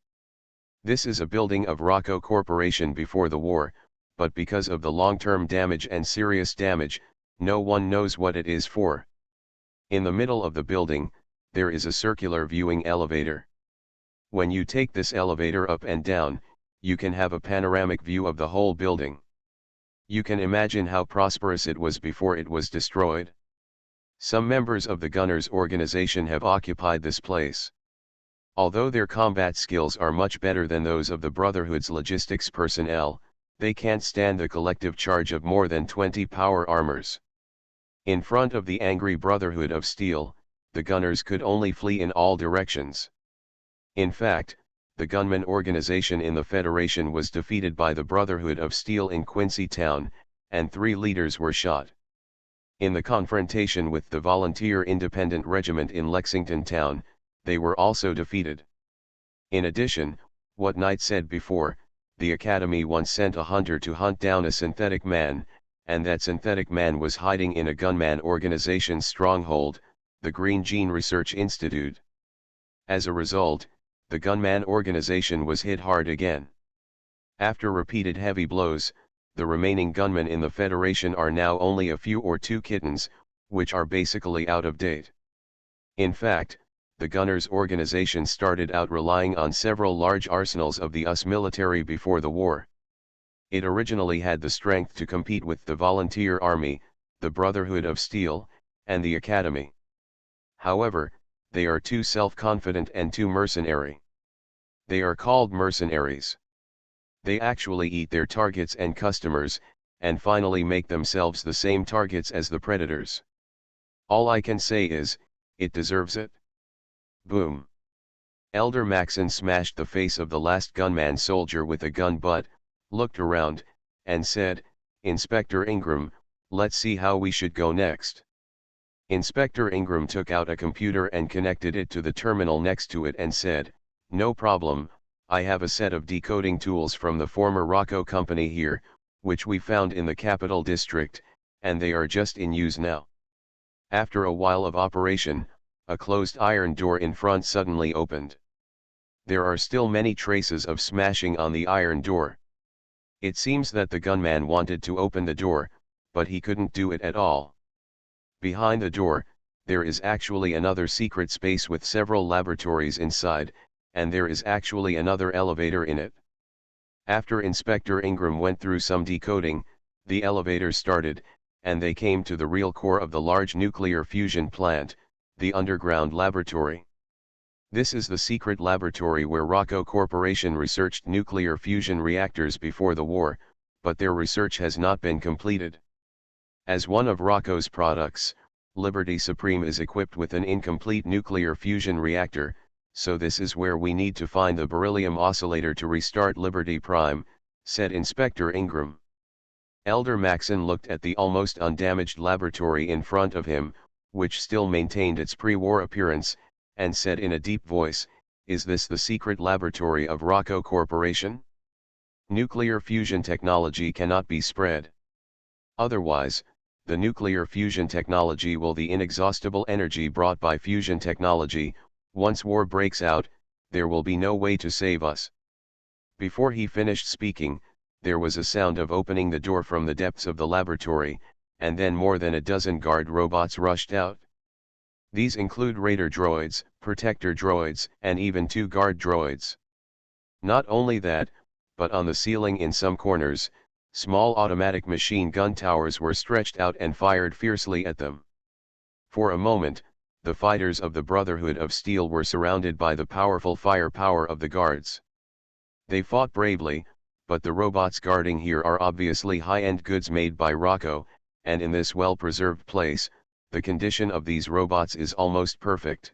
[SPEAKER 1] This is a building of Rocco Corporation before the war, but because of the long-term damage and serious damage, no one knows what it is for. In the middle of the building, there is a circular viewing elevator. When you take this elevator up and down, you can have a panoramic view of the whole building. You can imagine how prosperous it was before it was destroyed. Some members of the Gunners organization have occupied this place. Although their combat skills are much better than those of the Brotherhood's logistics personnel, they can't stand the collective charge of more than 20 power armors. In front of the angry Brotherhood of Steel, the Gunners could only flee in all directions. In fact, the gunman organization in the Federation was defeated by the Brotherhood of Steel in Quincy Town, and 3 leaders were shot. In the confrontation with the Volunteer Independent Regiment in Lexington Town, they were also defeated. In addition, what Knight said before, the Academy once sent a hunter to hunt down a synthetic man, and that synthetic man was hiding in a gunman organization's stronghold, the Green Gene Research Institute. As a result, the gunman organization was hit hard again. After repeated heavy blows, the remaining gunmen in the Federation are now only a few or 2 kittens, which are basically out of date. In fact, the Gunners organization started out relying on several large arsenals of the US military before the war. It originally had the strength to compete with the Volunteer Army, the Brotherhood of Steel, and the Academy. However, they are too self-confident and too mercenary. They are called mercenaries. They actually eat their targets and customers, and finally make themselves the same targets as the Predators. All I can say is, it deserves it. Boom. Elder Maxon smashed the face of the last gunman soldier with a gun butt, looked around, and said, "Inspector Ingram, let's see how we should go next." Inspector Ingram took out a computer and connected it to the terminal next to it and said, "No problem, I have a set of decoding tools from the former Rocco company here, which we found in the Capital District, and they are just in use now." After a while of operation, a closed iron door in front suddenly opened. There are still many traces of smashing on the iron door. It seems that the gunman wanted to open the door, but he couldn't do it at all. Behind the door, there is actually another secret space with several laboratories inside, and there is actually another elevator in it. After Inspector Ingram went through some decoding, the elevator started, and they came to the real core of the large nuclear fusion plant, the underground laboratory. This is the secret laboratory where Rocco Corporation researched nuclear fusion reactors before the war, but their research has not been completed. As one of Rocco's products, Liberty Supreme is equipped with an incomplete nuclear fusion reactor, so this is where we need to find the beryllium oscillator to restart Liberty Prime, said Inspector Ingram. Elder Maxon looked at the almost undamaged laboratory in front of him, which still maintained its pre-war appearance, and said in a deep voice, "Is this the secret laboratory of Rocco Corporation? Nuclear fusion technology cannot be spread. Otherwise, the nuclear fusion technology will the inexhaustible energy brought by fusion technology. Once war breaks out, there will be no way to save us." Before he finished speaking, there was a sound of opening the door from the depths of the laboratory, and then more than a dozen guard robots rushed out. These include raider droids, protector droids, and even 2 guard droids. Not only that, but on the ceiling in some corners, small automatic machine gun towers were stretched out and fired fiercely at them. For a moment, the fighters of the Brotherhood of Steel were surrounded by the powerful firepower of the guards. They fought bravely, but the robots guarding here are obviously high-end goods made by Rocco, and in this well-preserved place, the condition of these robots is almost perfect.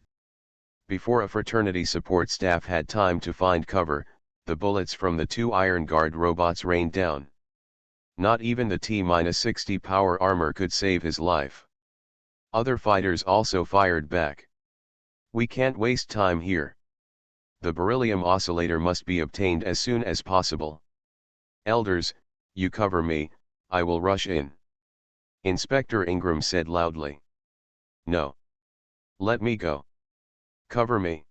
[SPEAKER 1] Before a fraternity support staff had time to find cover, the bullets from the 2 Iron Guard robots rained down. Not even the T-60 power armor could save his life. Other fighters also fired back. "We can't waste time here. The beryllium oscillator must be obtained as soon as possible. Elders, you cover me, I will rush in," Inspector Ingram said loudly. "No. Let me go. Cover me."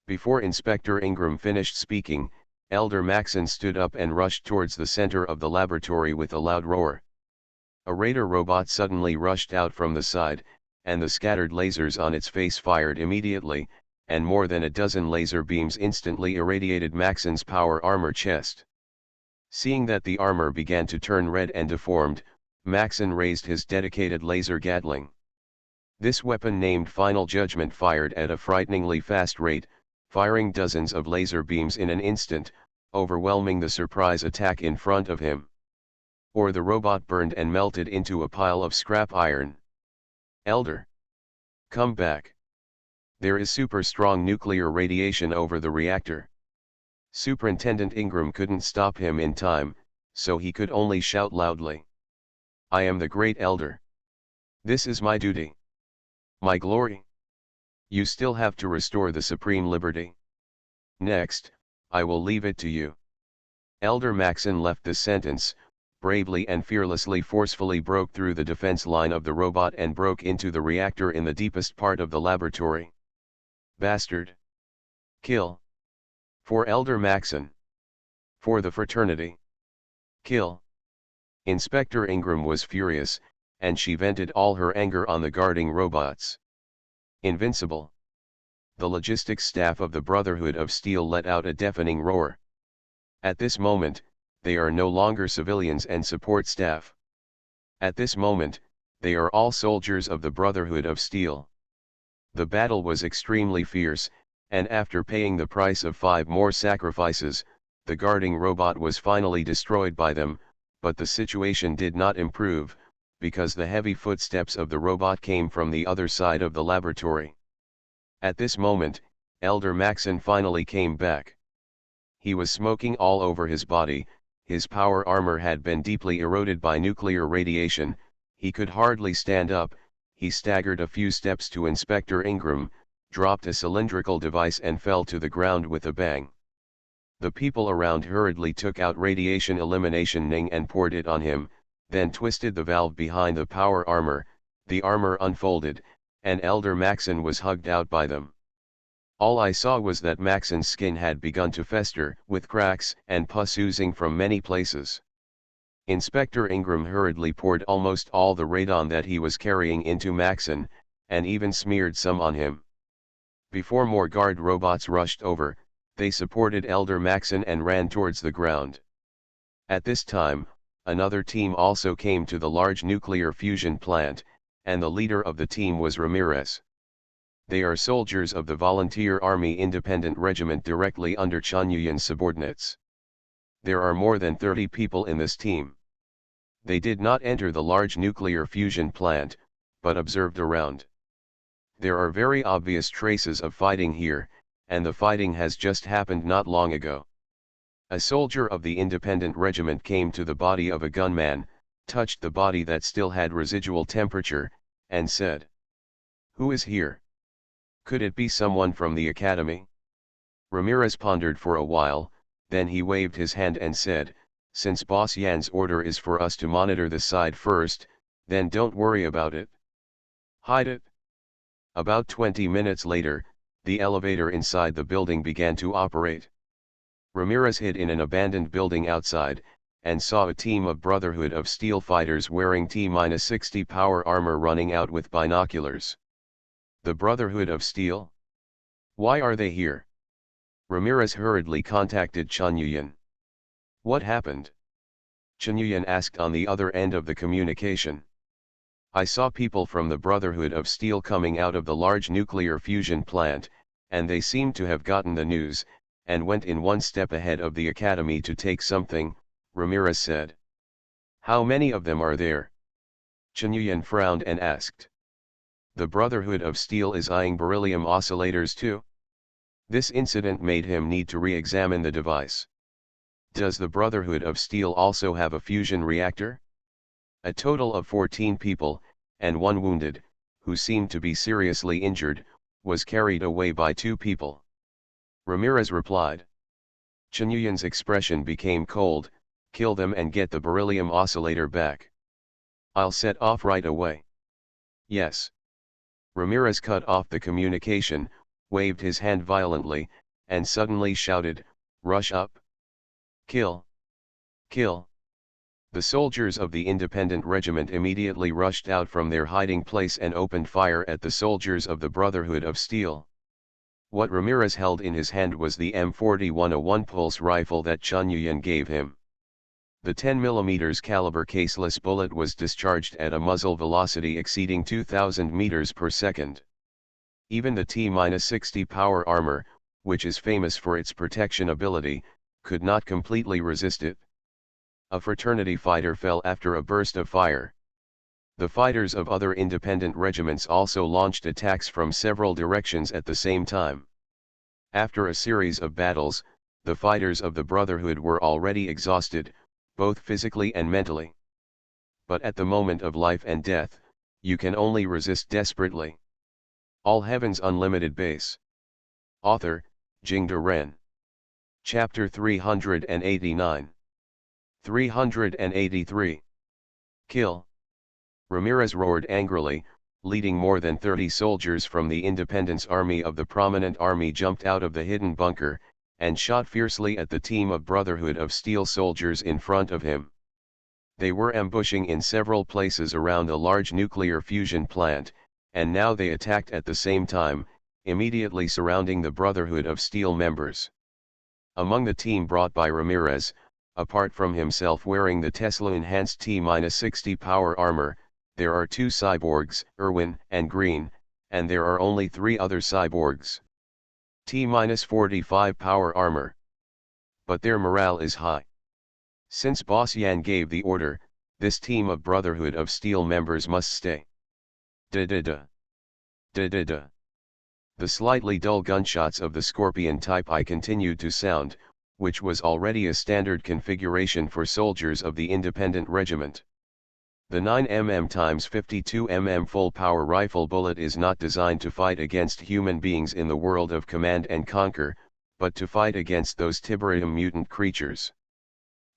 [SPEAKER 1] Before Inspector Ingram finished speaking, Elder Maxon stood up and rushed towards the center of the laboratory with a loud roar. A raider robot suddenly rushed out from the side, and the scattered lasers on its face fired immediately, and more than a dozen laser beams instantly irradiated Maxon's power armor chest. Seeing that the armor began to turn red and deformed, Maxon raised his dedicated laser Gatling. This weapon, named Final Judgment, fired at a frighteningly fast rate, firing dozens of laser beams in an instant, overwhelming the surprise attack in front of him. Or the robot burned and melted into a pile of scrap iron. "Elder! Come back! There is super strong nuclear radiation over the reactor." Superintendent Ingram couldn't stop him in time, so he could only shout loudly, "I am the Great Elder. This is my duty. My glory. You still have to restore the supreme liberty. Next, I will leave it to you." Elder Maxon left the sentence, bravely and fearlessly forcefully broke through the defense line of the robot and broke into the reactor in the deepest part of the laboratory. "Bastard! Kill! For Elder Maxon! For the fraternity! Kill!" Inspector Ingram was furious, and she vented all her anger on the guarding robots. Invincible! The logistics staff of the Brotherhood of Steel let out a deafening roar. At this moment, they are no longer civilians and support staff. At this moment, they are all soldiers of the Brotherhood of Steel. The battle was extremely fierce, and after paying the price of 5 more sacrifices, the guarding robot was finally destroyed by them, but the situation did not improve, because the heavy footsteps of the robot came from the other side of the laboratory. At this moment, Elder Maxon finally came back. He was smoking all over his body, his power armor had been deeply eroded by nuclear radiation, he could hardly stand up, he staggered a few steps to Inspector Ingram, dropped a cylindrical device and fell to the ground with a bang. The people around hurriedly took out radiation elimination ning and poured it on him, then twisted the valve behind the power armor, the armor unfolded, and Elder Maxon was hugged out by them. All I saw was that Maxon's skin had begun to fester, with cracks and pus oozing from many places. Inspector Ingram hurriedly poured almost all the radon that he was carrying into Maxon, and even smeared some on him. Before more guard robots rushed over, they supported Elder Maxon and ran towards the ground. At this time, another team also came to the large nuclear fusion plant, and the leader of the team was Ramirez. They are soldiers of the Volunteer Army Independent Regiment directly under Chen Yuyan's subordinates. There are more than 30 people in this team. They did not enter the large nuclear fusion plant, but observed around. There are very obvious traces of fighting here, and the fighting has just happened not long ago. A soldier of the Independent Regiment came to the body of a gunman, touched the body that still had residual temperature, and said, "Who is here? Could it be someone from the academy?" Ramirez pondered for a while, then he waved his hand and said, "Since Boss Yan's order is for us to monitor the side first, then don't worry about it. Hide it." About 20 minutes later, the elevator inside the building began to operate. Ramirez hid in an abandoned building outside, and saw a team of Brotherhood of Steel fighters wearing T-60 power armor running out with binoculars. The Brotherhood of Steel? Why are they here? Ramirez hurriedly contacted Chen Yuyan. "What happened?" Chen Yuyan asked on the other end of the communication. "I saw people from the Brotherhood of Steel coming out of the large nuclear fusion plant, and they seemed to have gotten the news, and went in one step ahead of the academy to take something," Ramirez said. "How many of them are there?" Chen Yuyan frowned and asked. "The Brotherhood of Steel is eyeing beryllium oscillators too?" This incident made him need to re-examine the device. Does the Brotherhood of Steel also have a fusion reactor? A total of 14 people, and one wounded, who seemed to be seriously injured, was carried away by 2 people. Ramirez replied. Chen Yuyan's expression became cold. "Kill them and get the beryllium oscillator back." "I'll set off right away." "Yes." Ramirez cut off the communication, waved his hand violently, and suddenly shouted, "Rush up! Kill! Kill!" The soldiers of the Independent Regiment immediately rushed out from their hiding place and opened fire at the soldiers of the Brotherhood of Steel. What Ramirez held in his hand was the M41, a one-pulse rifle that Chen Yuyan gave him. The 10mm caliber caseless bullet was discharged at a muzzle velocity exceeding 2000 meters per second. Even the T-60 power armor, which is famous for its protection ability, could not completely resist it. A fraternity fighter fell after a burst of fire. The fighters of other independent regiments also launched attacks from several directions at the same time. After a series of battles, the fighters of the Brotherhood were already exhausted, both physically and mentally. But at the moment of life and death, you can only resist desperately. All Heaven's Unlimited Base. Author, Jingde Ren. Chapter 389. 383. Kill. Ramirez roared angrily, leading more than 30 soldiers from the Independence Army of the Prominent Army jumped out of the hidden bunker, and shot fiercely at the team of Brotherhood of Steel soldiers in front of him. They were ambushing in several places around a large nuclear fusion plant, and now they attacked at the same time, immediately surrounding the Brotherhood of Steel members. Among the team brought by Ramirez, apart from himself wearing the Tesla-enhanced T-60 power armor, there are 2 cyborgs, Irwin and Green, and there are only 3 other cyborgs. T-45 power armor. But their morale is high. Since Boss Yan gave the order, this team of Brotherhood of Steel members must stay. Da-da-da. Da-da-da. The slightly dull gunshots of the Scorpion Type I continued to sound, which was already a standard configuration for soldiers of the Independent Regiment. The 9mm x 52mm full-power rifle bullet is not designed to fight against human beings in the world of Command and Conquer, but to fight against those Tiberium mutant creatures.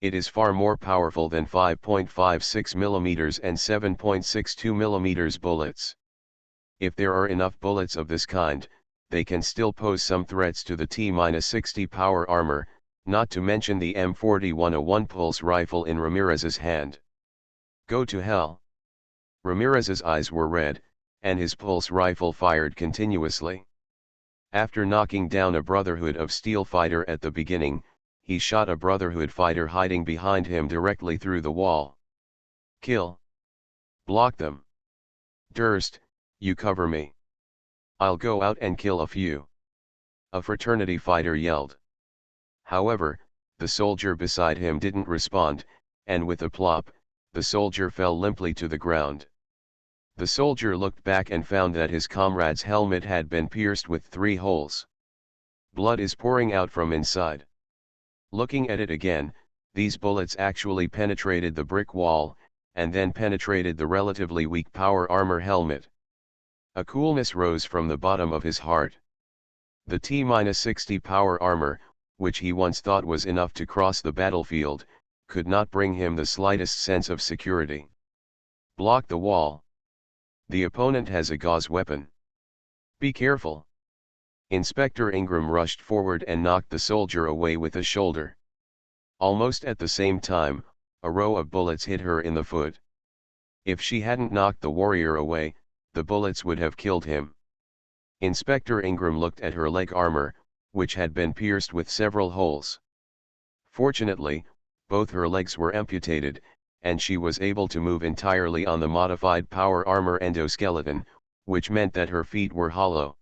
[SPEAKER 1] It is far more powerful than 5.56mm and 7.62mm bullets. If there are enough bullets of this kind, they can still pose some threats to the T-60 power armor, not to mention the M41, a one-pulse rifle in Ramirez's hand. Go to hell. Ramirez's eyes were red, and his pulse rifle fired continuously. After knocking down a Brotherhood of Steel fighter at the beginning, he shot a Brotherhood fighter hiding behind him directly through the wall. Kill. Block them. Durst, you cover me. I'll go out and kill a few. A fraternity fighter yelled. However, the soldier beside him didn't respond, and with a plop, the soldier fell limply to the ground. The soldier looked back and found that his comrade's helmet had been pierced with 3 holes. Blood is pouring out from inside. Looking at it again, these bullets actually penetrated the brick wall, and then penetrated the relatively weak power armor helmet. A coolness rose from the bottom of his heart. The T-60 power armor, which he once thought was enough to cross the battlefield, could not bring him the slightest sense of security. Block the wall. The opponent has a gauze weapon. Be careful. Inspector Ingram rushed forward and knocked the soldier away with a shoulder. Almost at the same time, a row of bullets hit her in the foot. If she hadn't knocked the warrior away, the bullets would have killed him. Inspector Ingram looked at her leg armor, which had been pierced with several holes. Fortunately, both her legs were amputated, and she was able to move entirely on the modified power armor endoskeleton, which meant that her feet were hollow.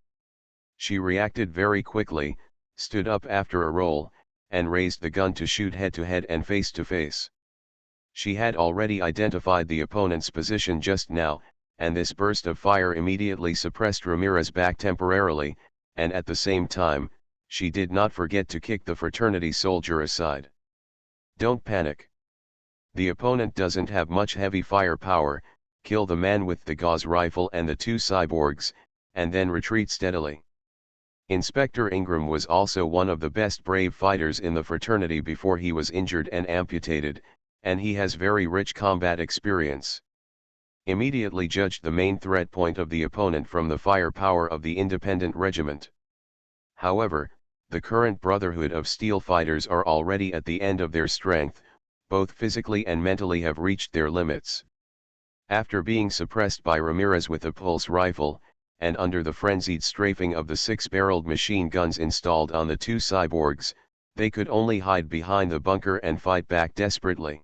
[SPEAKER 1] She reacted very quickly, stood up after a roll, and raised the gun to shoot head to head and face to face. She had already identified the opponent's position just now, and this burst of fire immediately suppressed Ramirez back temporarily, and at the same time, she did not forget to kick the fraternity soldier aside. Don't panic. The opponent doesn't have much heavy firepower. Kill the man with the gauze rifle and the 2 cyborgs, and then retreat steadily. Inspector Ingram was also one of the best brave fighters in the fraternity before he was injured and amputated, and he has very rich combat experience. Immediately judged the main threat point of the opponent from the firepower of the independent regiment. However, the current Brotherhood of Steel fighters are already at the end of their strength, both physically and mentally have reached their limits. After being suppressed by Ramirez with a pulse rifle, and under the frenzied strafing of the 6-barreled machine guns installed on the 2 cyborgs, they could only hide behind the bunker and fight back desperately.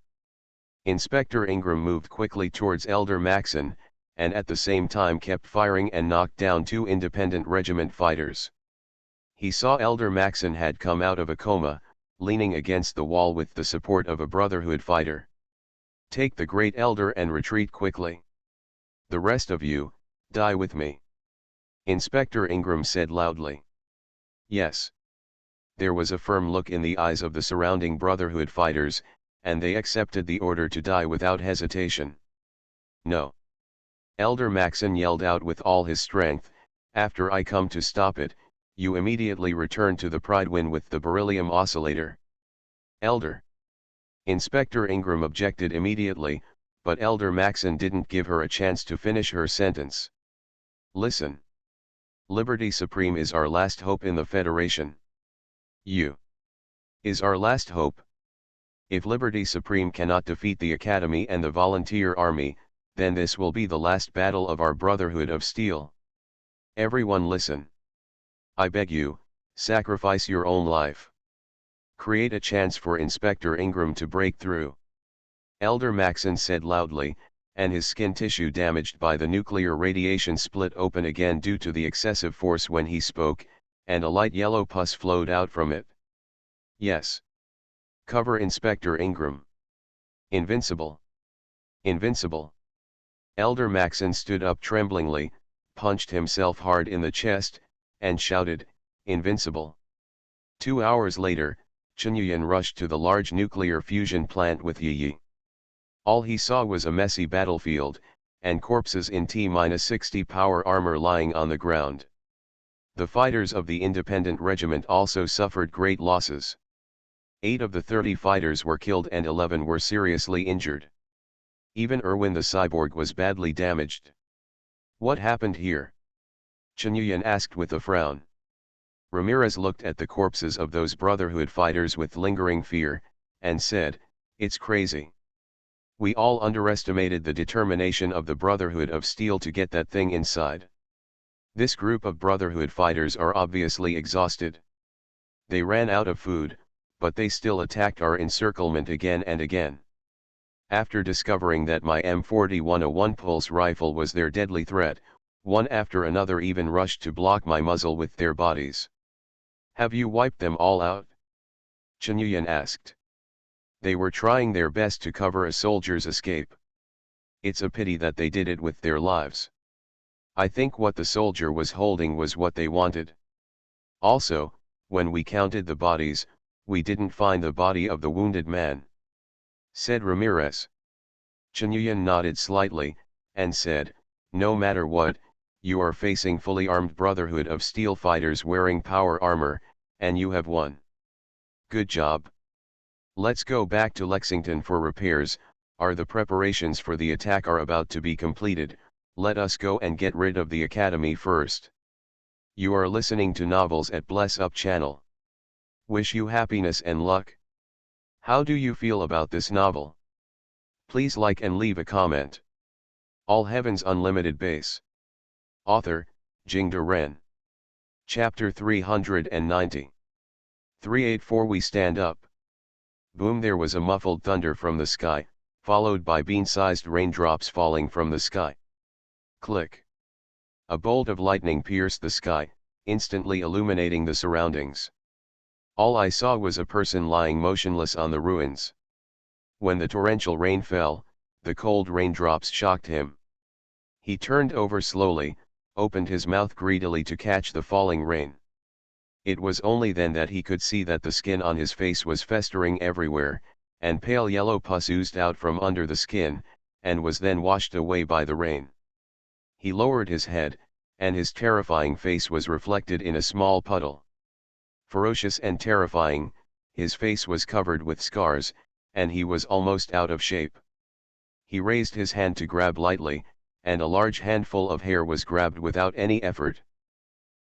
[SPEAKER 1] Inspector Ingram moved quickly towards Elder Maxon, and at the same time kept firing and knocked down 2 independent regiment fighters. He saw Elder Maxon had come out of a coma, leaning against the wall with the support of a Brotherhood fighter. Take the Great Elder and retreat quickly. The rest of you, die with me. Inspector Ingram said loudly. Yes. There was a firm look in the eyes of the surrounding Brotherhood fighters, and they accepted the order to die without hesitation. No. Elder Maxon yelled out with all his strength, after I come to stop it, you immediately return to the Pridewin with the beryllium oscillator. Elder. Inspector Ingram objected immediately, but Elder Maxon didn't give her a chance to finish her sentence. Listen. Liberty Supreme is our last hope in the Federation. You. Is our last hope. If Liberty Supreme cannot defeat the Academy and the Volunteer Army, then this will be the last battle of our Brotherhood of Steel. Everyone listen. I beg you, sacrifice your own life. Create a chance for Inspector Ingram to break through. Elder Maxon said loudly, and his skin tissue damaged by the nuclear radiation split open again due to the excessive force when he spoke, and a light yellow pus flowed out from it. Yes. Cover Inspector Ingram. Invincible. Invincible. Elder Maxon stood up tremblingly, punched himself hard in the chest, and shouted, Invincible. 2 hours later, Chunyuan rushed to the large nuclear fusion plant with Yi. All he saw was a messy battlefield, and corpses in T-60 power armor lying on the ground. The fighters of the independent regiment also suffered great losses. 8 of the 30 fighters were killed and 11 were seriously injured. Even Erwin the cyborg was badly damaged. What happened here? Chunyuan asked with a frown. Ramirez looked at the corpses of those Brotherhood fighters with lingering fear, and said, It's crazy. We all underestimated the determination of the Brotherhood of Steel to get that thing inside. This group of Brotherhood fighters are obviously exhausted. They ran out of food, but they still attacked our encirclement again and again. After discovering that my M41A1 pulse rifle was their deadly threat, One after another even rushed to block my muzzle with their bodies. "Have you wiped them all out?" Chen Yuyan asked. They were trying their best to cover a soldier's escape. It's a pity that they did it with their lives. I think what the soldier was holding was what they wanted. Also, when we counted the bodies, we didn't find the body of the wounded man," said Ramirez. Chen Yuyan nodded slightly, and said, "No matter what, you are facing fully armed Brotherhood of Steel fighters wearing power armor, and you have won. Good job. Let's go back to Lexington for repairs. The preparations for the attack are about to be completed. Let us go and get rid of the academy first." You are listening to Novels at Bless Up channel. Wish you happiness and luck. How do you feel about this novel? Please like and leave a comment. All Heavens Unlimited Base. Author, Jingde Ren. Chapter 390. 384 We stand up. Boom! There was a muffled thunder from the sky, followed by bean-sized raindrops falling from the sky. Click. A bolt of lightning pierced the sky, instantly illuminating the surroundings. All I saw was a person lying motionless on the ruins. When the torrential rain fell, the cold raindrops shocked him. He turned over slowly, opened his mouth greedily to catch the falling rain. It was only then that he could see that the skin on his face was festering everywhere, and pale yellow pus oozed out from under the skin, and was then washed away by the rain. He lowered his head, and his terrifying face was reflected in a small puddle. Ferocious and terrifying, his face was covered with scars, and he was almost out of shape. He raised his hand to grab lightly, and a large handful of hair was grabbed without any effort.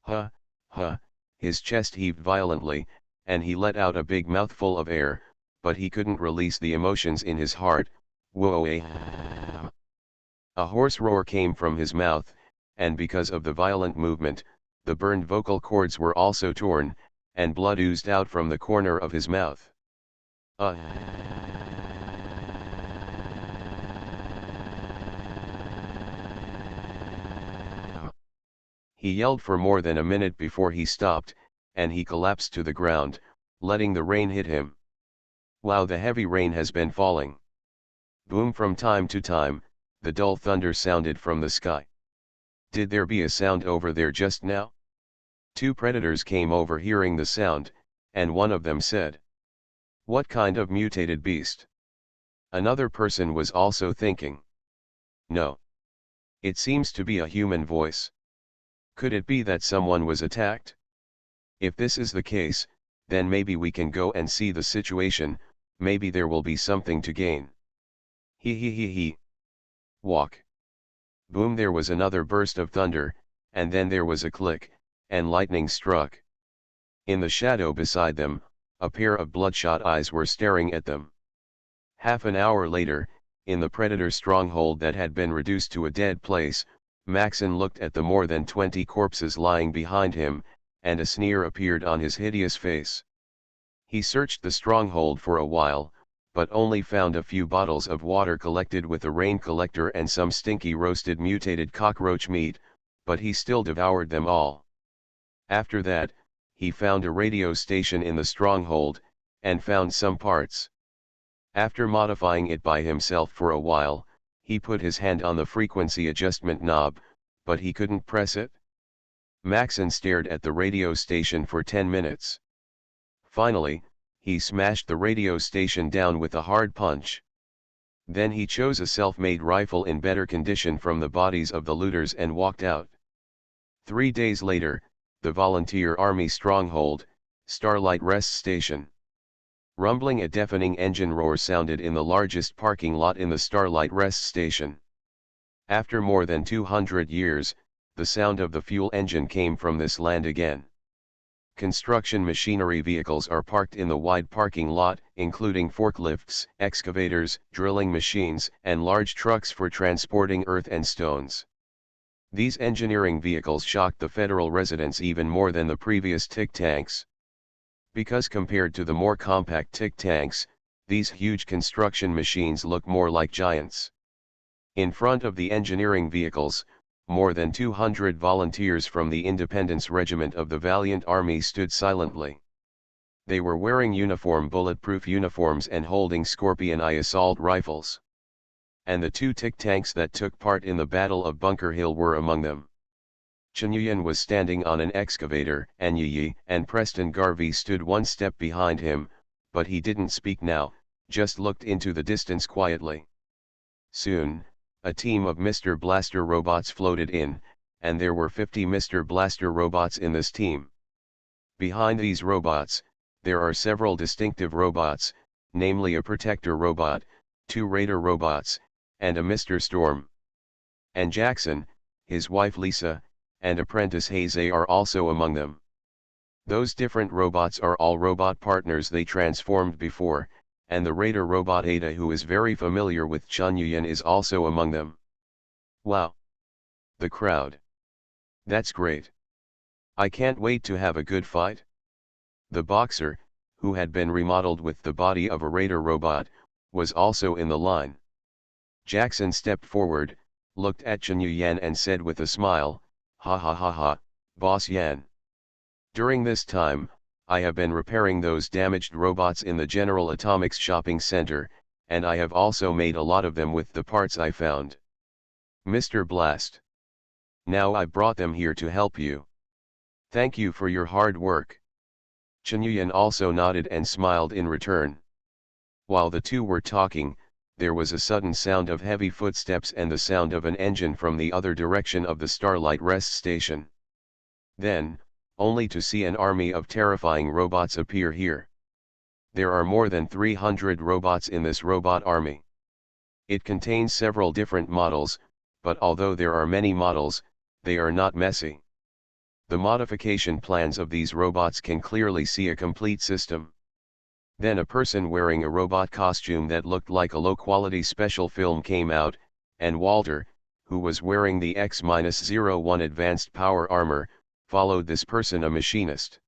[SPEAKER 1] Huh, huh, his chest heaved violently, and he let out a big mouthful of air, but he couldn't release the emotions in his heart. Whoa! A hoarse roar came from his mouth, and because of the violent movement, the burned vocal cords were also torn, and blood oozed out from the corner of his mouth. He yelled for more than a minute before he stopped, and he collapsed to the ground, letting the rain hit him. Wow! The heavy rain has been falling. Boom! From time to time, the dull thunder sounded from the sky. Did there be a sound over there just now? Two predators came over hearing the sound, and one of them said, "What kind of mutated beast?" Another person was also thinking, "No. It seems to be a human voice. Could it be that someone was attacked? If this is the case, then maybe we can go and see the situation, maybe there will be something to gain." He. Walk. Boom! There was another burst of thunder, and then there was a click, and lightning struck. In the shadow beside them, a pair of bloodshot eyes were staring at them. Half an hour later, in the predator stronghold that had been reduced to a dead place, Maxon looked at the more than 20 corpses lying behind him, and a sneer appeared on his hideous face. He searched the stronghold for a while, but only found a few bottles of water collected with a rain collector and some stinky roasted mutated cockroach meat, but he still devoured them all. After that, he found a radio station in the stronghold, and found some parts. After modifying it by himself for a while, he put his hand on the frequency adjustment knob, but he couldn't press it. Maxon stared at the radio station for 10 minutes. Finally, he smashed the radio station down with a hard punch. Then he chose a self-made rifle in better condition from the bodies of the looters and walked out. 3 days later, the Volunteer Army stronghold, Starlight Rest Station. Rumbling, a deafening engine roar sounded in the largest parking lot in the Starlight Rest Station. After more than 200 years, the sound of the fuel engine came from this land again. Construction machinery vehicles are parked in the wide parking lot, including forklifts, excavators, drilling machines, and large trucks for transporting earth and stones. These engineering vehicles shocked the federal residents even more than the previous tick tanks. Because compared to the more compact tick tanks, these huge construction machines look more like giants. In front of the engineering vehicles, more than 200 volunteers from the Independence Regiment of the Valiant Army stood silently. They were wearing bulletproof uniforms and holding Scorpion I assault rifles. And the 2 Tick tanks that took part in the Battle of Bunker Hill were among them. Chen Yuyan was standing on an excavator, and Yi and Preston Garvey stood one step behind him, but he didn't speak now, just looked into the distance quietly. Soon, a team of Mr. Blaster robots floated in, and there were 50 Mr. Blaster robots in this team. Behind these robots, there are several distinctive robots, namely a Protector robot, 2 Raider robots, and a Mr. Storm. And Jackson, his wife Lisa, and apprentice Haze are also among them. Those different robots are all robot partners they transformed before, and the Raider robot Ada, who is very familiar with Chen Yuyan, is also among them. Wow! The crowd. That's great. I can't wait to have a good fight. The boxer, who had been remodeled with the body of a Raider robot, was also in the line. Jackson stepped forward, looked at Chen Yuyan and said with a smile, "Ha ha ha ha, Boss Yan. During this time, I have been repairing those damaged robots in the General Atomics shopping center, and I have also made a lot of them with the parts I found. Mr. Blast. Now I brought them here to help you. Thank you for your hard work." Chen Yuyan also nodded and smiled in return. While the two were talking, there was a sudden sound of heavy footsteps and the sound of an engine from the other direction of the Starlight Rest Station. Then, only to see an army of terrifying robots appear here. There are more than 300 robots in this robot army. It contains several different models, but although there are many models, they are not messy. The modification plans of these robots can clearly see a complete system. Then a person wearing a robot costume that looked like a low-quality special film came out, and Walter, who was wearing the X-01 advanced power armor, followed this person, a machinist.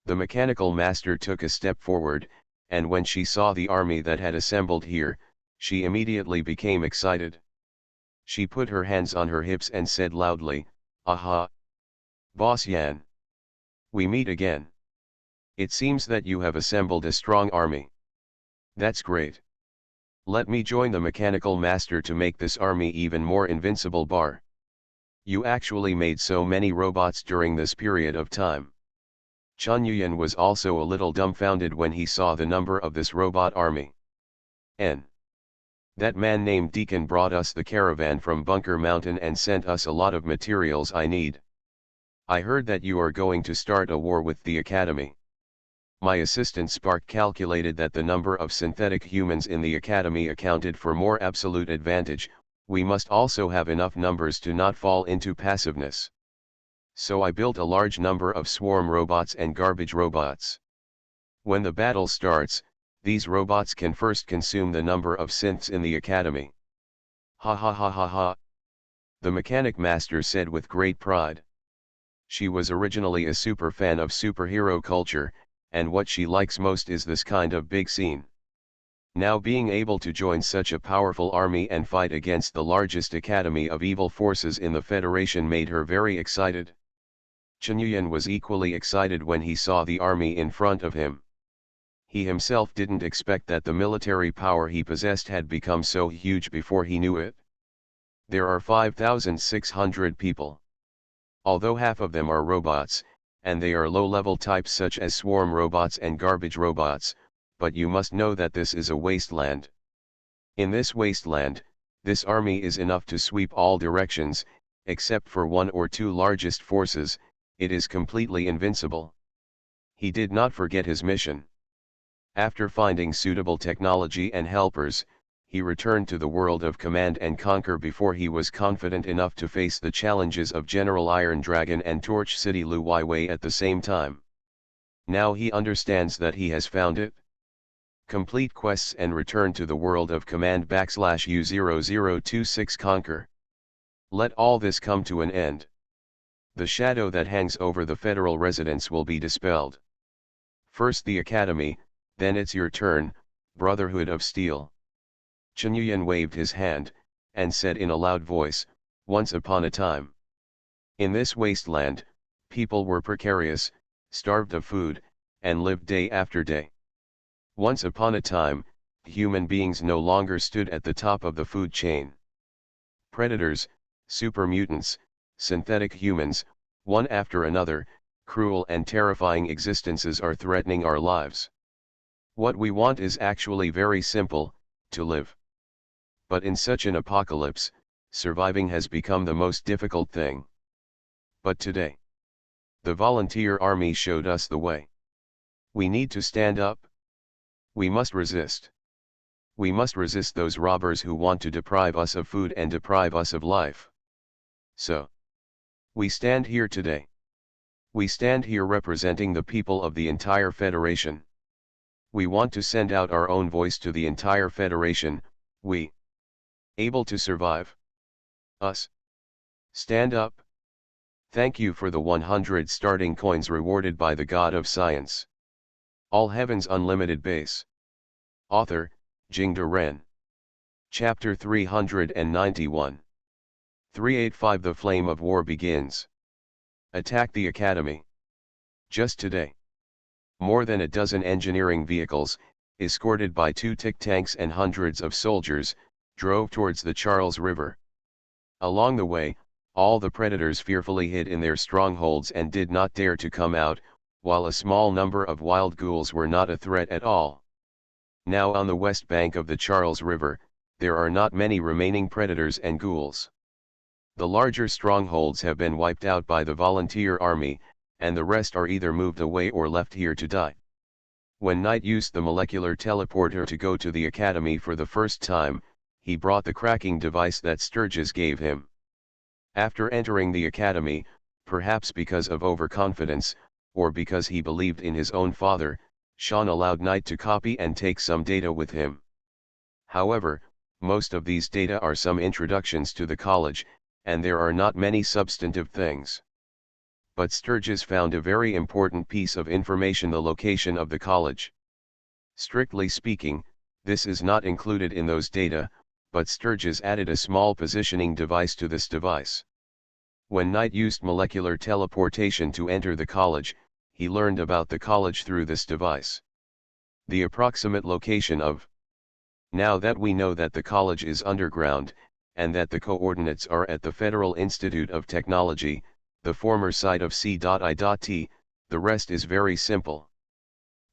[SPEAKER 1] The mechanical master took a step forward, and when she saw the army that had assembled here, she immediately became excited. She put her hands on her hips and said loudly, "Aha! Boss Yan. We meet again. It seems that you have assembled a strong army. That's great. Let me join the mechanical master to make this army even more invincible. You actually made so many robots during this period of time." Chen Yuyan was also a little dumbfounded when he saw the number of this robot army. That man named Deacon brought us the caravan from Bunker Mountain and sent us a lot of materials I need. I heard that you are going to start a war with the Academy. My assistant Spark calculated that the number of synthetic humans in the Academy accounted for more absolute advantage. We must also have enough numbers to not fall into passiveness. So I built a large number of swarm robots and garbage robots. When the battle starts, these robots can first consume the number of synths in the Academy. Ha ha ha ha ha. The mechanic master said with great pride. She was originally a super fan of superhero culture, and what she likes most is this kind of big scene. Now being able to join such a powerful army and fight against the largest academy of evil forces in the Federation made her very excited. Chen Yuyan was equally excited when he saw the army in front of him. He himself didn't expect that the military power he possessed had become so huge before he knew it. There are 5,600 people. Although half of them are robots, and they are low-level types such as swarm robots and garbage robots, but you must know that this is a wasteland. In this wasteland, this army is enough to sweep all directions, except for one or two largest forces. It is completely invincible. He did not forget his mission. After finding suitable technology and helpers, he returned to the world of Command and Conquer before he was confident enough to face the challenges of General Iron Dragon and Torch City Lu Wei at the same time. Now he understands that he has found it. Complete quests and return to the world of Command /U0026 Conquer. Let all this come to an end. The shadow that hangs over the federal residence will be dispelled. First the Academy, then it's your turn, Brotherhood of Steel. Chen Yuyan waved his hand, and said in a loud voice, Once upon a time. In this wasteland, people were precarious, starved of food, and lived day after day. Once upon a time, human beings no longer stood at the top of the food chain. Predators, super mutants, synthetic humans, one after another, cruel and terrifying existences are threatening our lives. What we want is actually very simple, to live. But in such an apocalypse, surviving has become the most difficult thing. But today, the volunteer army showed us the way. We need to stand up. We must resist. We must resist those robbers who want to deprive us of food and deprive us of life. So, we stand here today. We stand here representing the people of the entire Federation. We want to send out our own voice to the entire Federation. We able to survive. Us. Stand up. Thank you for the 100 starting coins rewarded by the God of Science. All Heaven's Unlimited Base. Author, Jingde Ren. Chapter 391. 385 The Flame of War begins. Attack the Academy. Just today. More than a dozen engineering vehicles, escorted by 2 tick tanks and hundreds of soldiers, drove towards the Charles River. Along the way, all the predators fearfully hid in their strongholds and did not dare to come out, while a small number of wild ghouls were not a threat at all. Now on the west bank of the Charles River, there are not many remaining predators and ghouls. The larger strongholds have been wiped out by the volunteer army, and the rest are either moved away or left here to die. When Knight used the molecular teleporter to go to the Academy for the first time, he brought the cracking device that Sturgis gave him. After entering the Academy, perhaps because of overconfidence, or because he believed in his own father, Sean allowed Knight to copy and take some data with him. However, most of these data are some introductions to the college, and there are not many substantive things. But Sturgis found a very important piece of information: the location of the college. Strictly speaking, this is not included in those data, but Sturgis added a small positioning device to this device. When Knight used molecular teleportation to enter the college, he learned about the college through this device. The approximate location of. Now that we know that the college is underground, and that the coordinates are at the Federal Institute of Technology, the former site of C.I.T., the rest is very simple.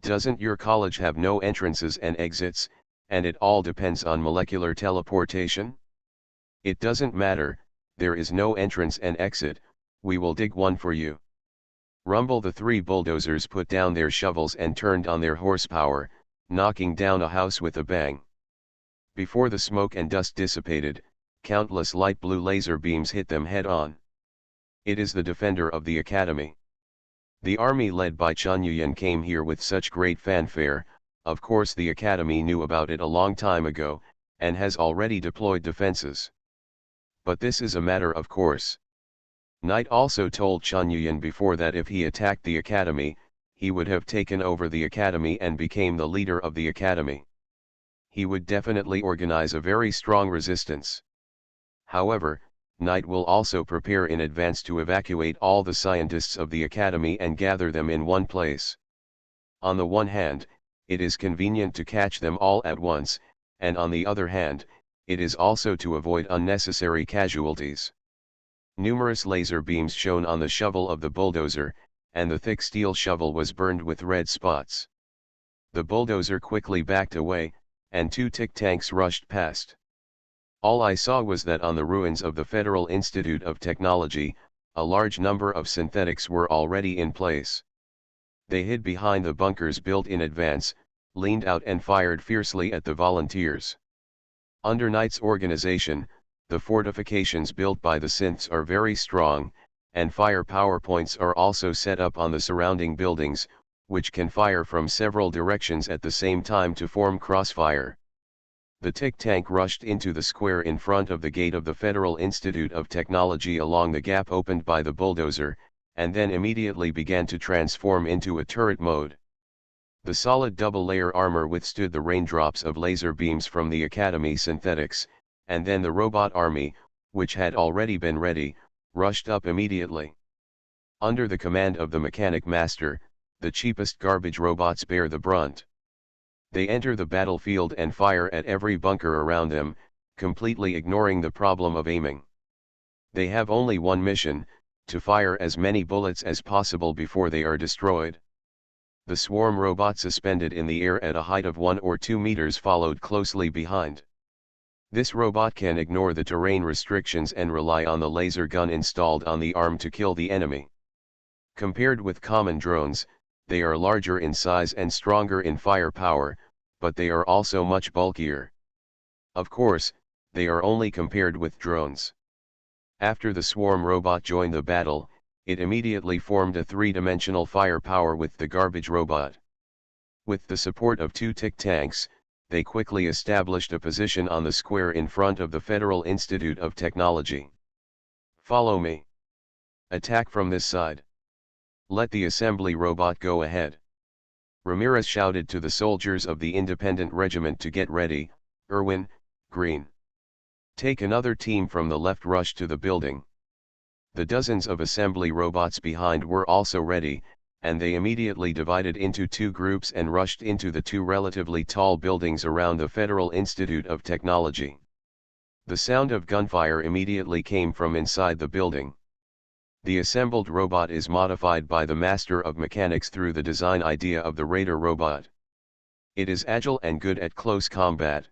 [SPEAKER 1] Doesn't your college have no entrances and exits, and it all depends on molecular teleportation? It doesn't matter, there is no entrance and exit, we will dig one for you. Rumble. The 3 bulldozers put down their shovels and turned on their horsepower, knocking down a house with a bang. Before the smoke and dust dissipated, countless light blue laser beams hit them head on. It is the defender of the Academy. The army led by Chunyuan came here with such great fanfare. Of course the Academy knew about it a long time ago, and has already deployed defenses. But this is a matter of course. Knight also told Chunyuan before that if he attacked the Academy, he would have taken over the Academy and became the leader of the Academy. He would definitely organize a very strong resistance. However, Knight will also prepare in advance to evacuate all the scientists of the Academy and gather them in one place. On the one hand, it is convenient to catch them all at once, and on the other hand, it is also to avoid unnecessary casualties. Numerous laser beams shone on the shovel of the bulldozer, and the thick steel shovel was burned with red spots. The bulldozer quickly backed away, and 2 tick tanks rushed past. All I saw was that on the ruins of the Federal Institute of Technology, a large number of synthetics were already in place. They hid behind the bunkers built in advance, leaned out and fired fiercely at the volunteers. Under Knight's organization, the fortifications built by the synths are very strong, and fire power points are also set up on the surrounding buildings, which can fire from several directions at the same time to form crossfire. The tick tank rushed into the square in front of the gate of the Federal Institute of Technology along the gap opened by the bulldozer, and then immediately began to transform into a turret mode. The solid double-layer armor withstood the raindrops of laser beams from the Academy synthetics, and then the robot army, which had already been ready, rushed up immediately. Under the command of the mechanic master, the cheapest garbage robots bear the brunt. They enter the battlefield and fire at every bunker around them, completely ignoring the problem of aiming. They have only one mission, to fire as many bullets as possible before they are destroyed. The swarm robot suspended in the air at a height of 1 or 2 meters followed closely behind. This robot can ignore the terrain restrictions and rely on the laser gun installed on the arm to kill the enemy. Compared with common drones, they are larger in size and stronger in firepower, but they are also much bulkier. Of course, they are only compared with drones. After the swarm robot joined the battle, it immediately formed a three-dimensional firepower with the garbage robot. With the support of 2 tick tanks, they quickly established a position on the square in front of the Federal Institute of Technology. Follow me. Attack from this side. Let the assembly robot go ahead. Ramirez shouted to the soldiers of the independent regiment to get ready. Irwin, green. Take another team from the left, rush to the building. The dozens of assembly robots behind were also ready, and they immediately divided into 2 groups and rushed into the 2 relatively tall buildings around the Federal Institute of Technology. The sound of gunfire immediately came from inside the building. The assembled robot is modified by the Master of Mechanics through the design idea of the Raider robot. It is agile and good at close combat.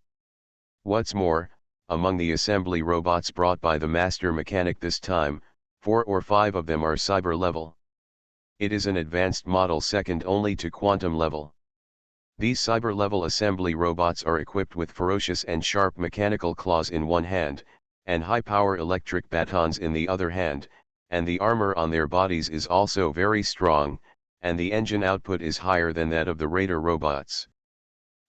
[SPEAKER 1] What's more, among the assembly robots brought by the Master Mechanic this time, 4 or 5 of them are cyber level. It is an advanced model second only to quantum level. These cyber level assembly robots are equipped with ferocious and sharp mechanical claws in one hand, and high power electric batons in the other hand, and the armor on their bodies is also very strong, and the engine output is higher than that of the Raider robots.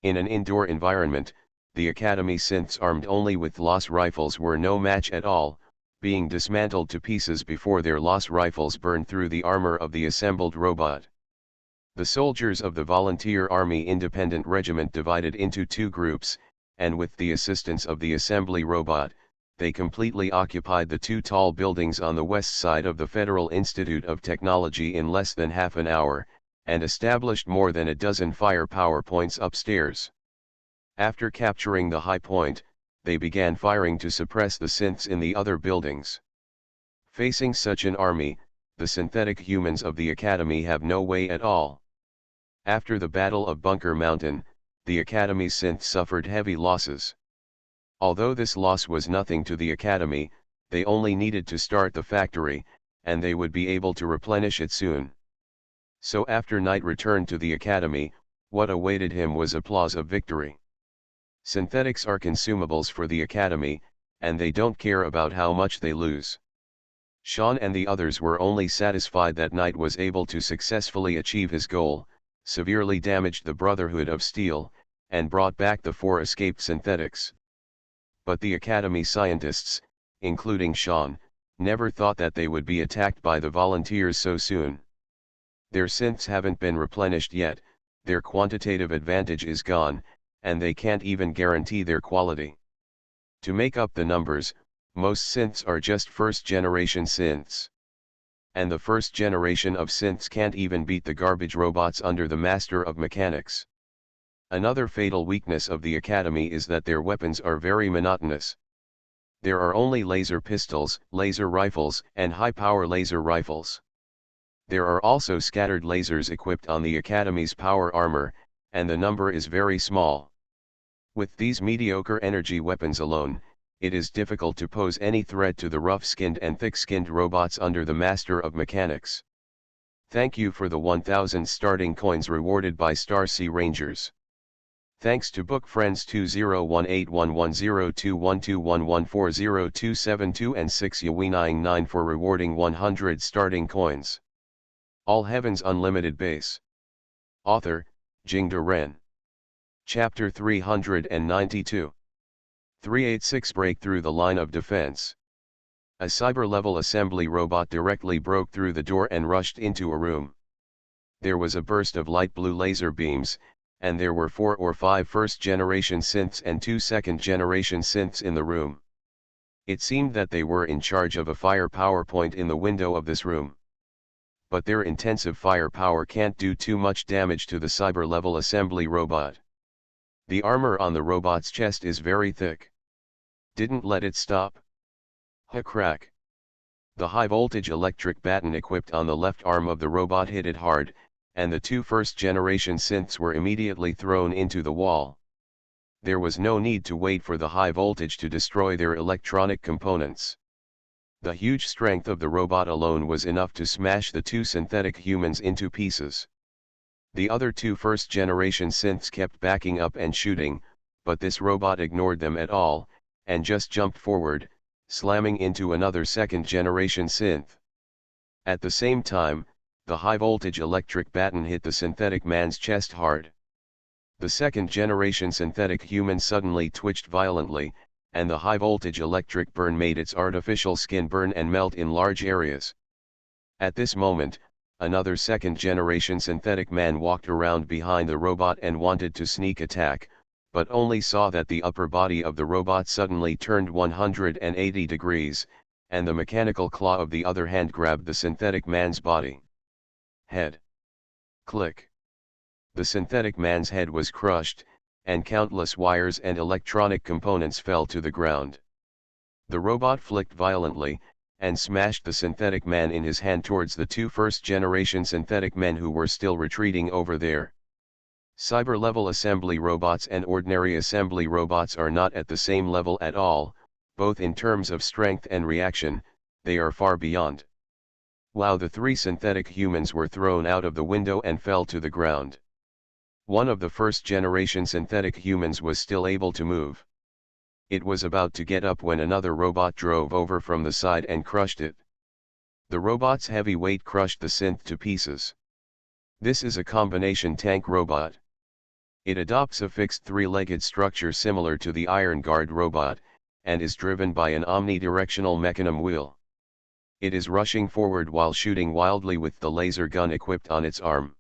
[SPEAKER 1] In an indoor environment, the Academy synths armed only with Loss rifles were no match at all, being dismantled to pieces before their Loss rifles burned through the armor of the assembled robot. The soldiers of the Volunteer Army Independent Regiment divided into 2 groups, and with the assistance of the assembly robot, they completely occupied the 2 tall buildings on the west side of the Federal Institute of Technology in less than half an hour, and established more than a dozen firepower points upstairs. After capturing the high point, they began firing to suppress the synths in the other buildings. Facing such an army, the synthetic humans of the Academy have no way at all. After the Battle of Bunker Mountain, the Academy's synths suffered heavy losses. Although this loss was nothing to the Academy, they only needed to start the factory, and they would be able to replenish it soon. So after Knight returned to the Academy, what awaited him was applause of victory. Synthetics are consumables for the Academy, and they don't care about how much they lose. Sean and the others were only satisfied that Knight was able to successfully achieve his goal, severely damaged the Brotherhood of Steel, and brought back the 4 escaped synthetics. But the Academy scientists, including Sean, never thought that they would be attacked by the volunteers so soon. Their synths haven't been replenished yet, their quantitative advantage is gone, and they can't even guarantee their quality. To make up the numbers, most synths are just first-generation synths. And the first generation of synths can't even beat the garbage robots under the Master of Mechanics. Another fatal weakness of the Academy is that their weapons are very monotonous. There are only laser pistols, laser rifles, and high-power laser rifles. There are also scattered lasers equipped on the Academy's power armor, and the number is very small. With these mediocre energy weapons alone, it is difficult to pose any threat to the rough-skinned and thick-skinned robots under the Master of Mechanics. Thank you for the 1,000 starting coins rewarded by Star Sea Rangers. Thanks to Book Friends 201811021211402272 and 6yawe99 for rewarding 100 starting coins. All Heavens Unlimited Base. Author, Jingde Ren. Chapter 392. 386 Break through the line of defense. A cyber-level assembly robot directly broke through the door and rushed into a room. There was a burst of light blue laser beams, and there were 4 or 5 first-generation synths and 2 second-generation synths in the room. It seemed that they were in charge of a firepower point in the window of this room. But their intensive firepower can't do too much damage to the cyber-level assembly robot. The armor on the robot's chest is very thick. Didn't let it stop. Crack. The high-voltage electric baton equipped on the left arm of the robot hit it hard, and the two first-generation synths were immediately thrown into the wall. There was no need to wait for the high voltage to destroy their electronic components. The huge strength of the robot alone was enough to smash the two synthetic humans into pieces. The other two first-generation synths kept backing up and shooting, but this robot ignored them at all, and just jumped forward, slamming into another second-generation synth. At the same time, the high-voltage electric baton hit the synthetic man's chest hard. The second-generation synthetic human suddenly twitched violently, and the high-voltage electric burn made its artificial skin burn and melt in large areas. At this moment, another second-generation synthetic man walked around behind the robot and wanted to sneak attack, but only saw that the upper body of the robot suddenly turned 180 degrees, and the mechanical claw of the other hand grabbed the synthetic man's body. Head. Click. The synthetic man's head was crushed, and countless wires and electronic components fell to the ground. The robot flicked violently, and smashed the synthetic man in his hand towards the two first-generation synthetic men who were still retreating over there. Cyber-level assembly robots and ordinary assembly robots are not at the same level at all, both in terms of strength and reaction, they are far beyond. Wow! The three synthetic humans were thrown out of the window and fell to the ground. One of the first-generation synthetic humans was still able to move. It was about to get up when another robot drove over from the side and crushed it. The robot's heavy weight crushed the synth to pieces. This is a combination tank robot. It adopts a fixed three-legged structure similar to the Iron Guard robot, and is driven by an omnidirectional mechanism wheel. It is rushing forward while shooting wildly with the laser gun equipped on its arm.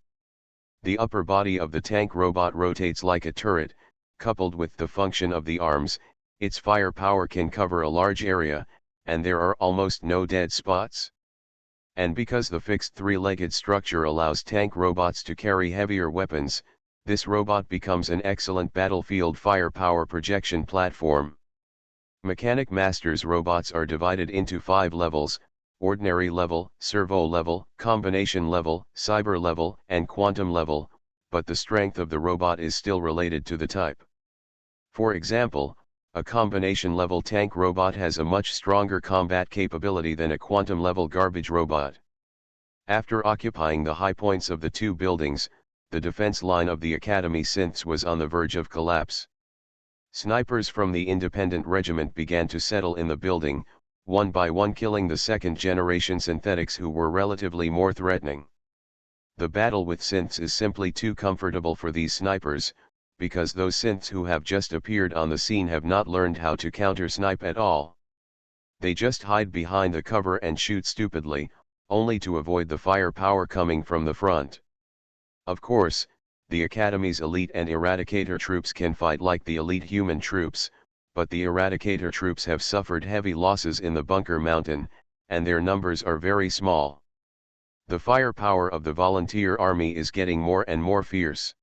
[SPEAKER 1] The upper body of the tank robot rotates like a turret, coupled with the function of the arms, its firepower can cover a large area, and there are almost no dead spots. And because the fixed three-legged structure allows tank robots to carry heavier weapons, this robot becomes an excellent battlefield firepower projection platform. Mechanic Master's robots are divided into 5 levels: ordinary level, servo level, combination level, cyber level, and quantum level, but the strength of the robot is still related to the type. For example, a combination level tank robot has a much stronger combat capability than a quantum level garbage robot. After occupying the high points of the two buildings, the defense line of the Academy synths was on the verge of collapse. Snipers from the independent regiment began to settle in the building, one by one killing the second-generation synthetics who were relatively more threatening. The battle with synths is simply too comfortable for these snipers, because those synths who have just appeared on the scene have not learned how to counter-snipe at all. They just hide behind the cover and shoot stupidly, only to avoid the firepower coming from the front. Of course, the Academy's elite and Eradicator troops can fight like the elite human troops, but the Eradicator troops have suffered heavy losses in the Bunker Mountain, and their numbers are very small. The firepower of the volunteer army is getting more and more fierce.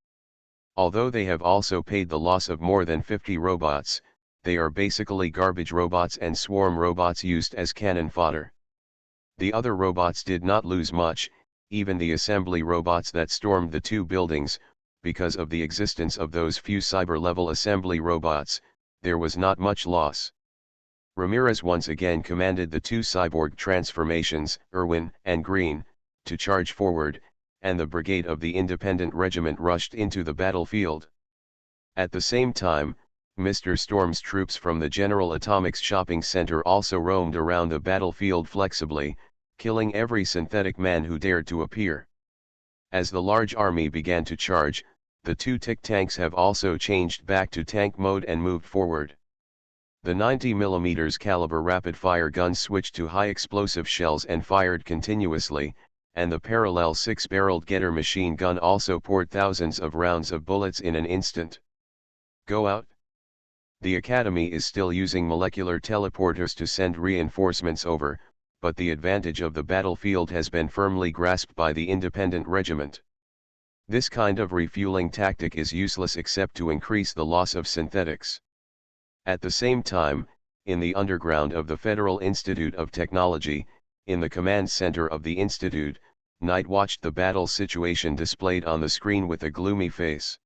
[SPEAKER 1] Although they have also paid the loss of more than 50 robots, they are basically garbage robots and swarm robots used as cannon fodder. The other robots did not lose much, even the assembly robots that stormed the two buildings, because of the existence of those few cyber-level assembly robots. There was not much loss. Ramirez once again commanded the two cyborg transformations, Irwin and Green, to charge forward, and the brigade of the independent regiment rushed into the battlefield. At the same time, Mr. Storm's troops from the General Atomics shopping center also roamed around the battlefield flexibly, killing every synthetic man who dared to appear. As the large army began to charge, the two tick tanks have also changed back to tank mode and moved forward. The 90mm caliber rapid-fire guns switched to high-explosive shells and fired continuously, and the parallel 6-barreled Getter machine gun also poured thousands of rounds of bullets in an instant. Go out! The Academy is still using molecular teleporters to send reinforcements over, but the advantage of the battlefield has been firmly grasped by the independent regiment. This kind of refueling tactic is useless except to increase the loss of synthetics. At the same time, in the underground of the Federal Institute of Technology, in the command center of the institute, Knight watched the battle situation displayed on the screen with a gloomy face.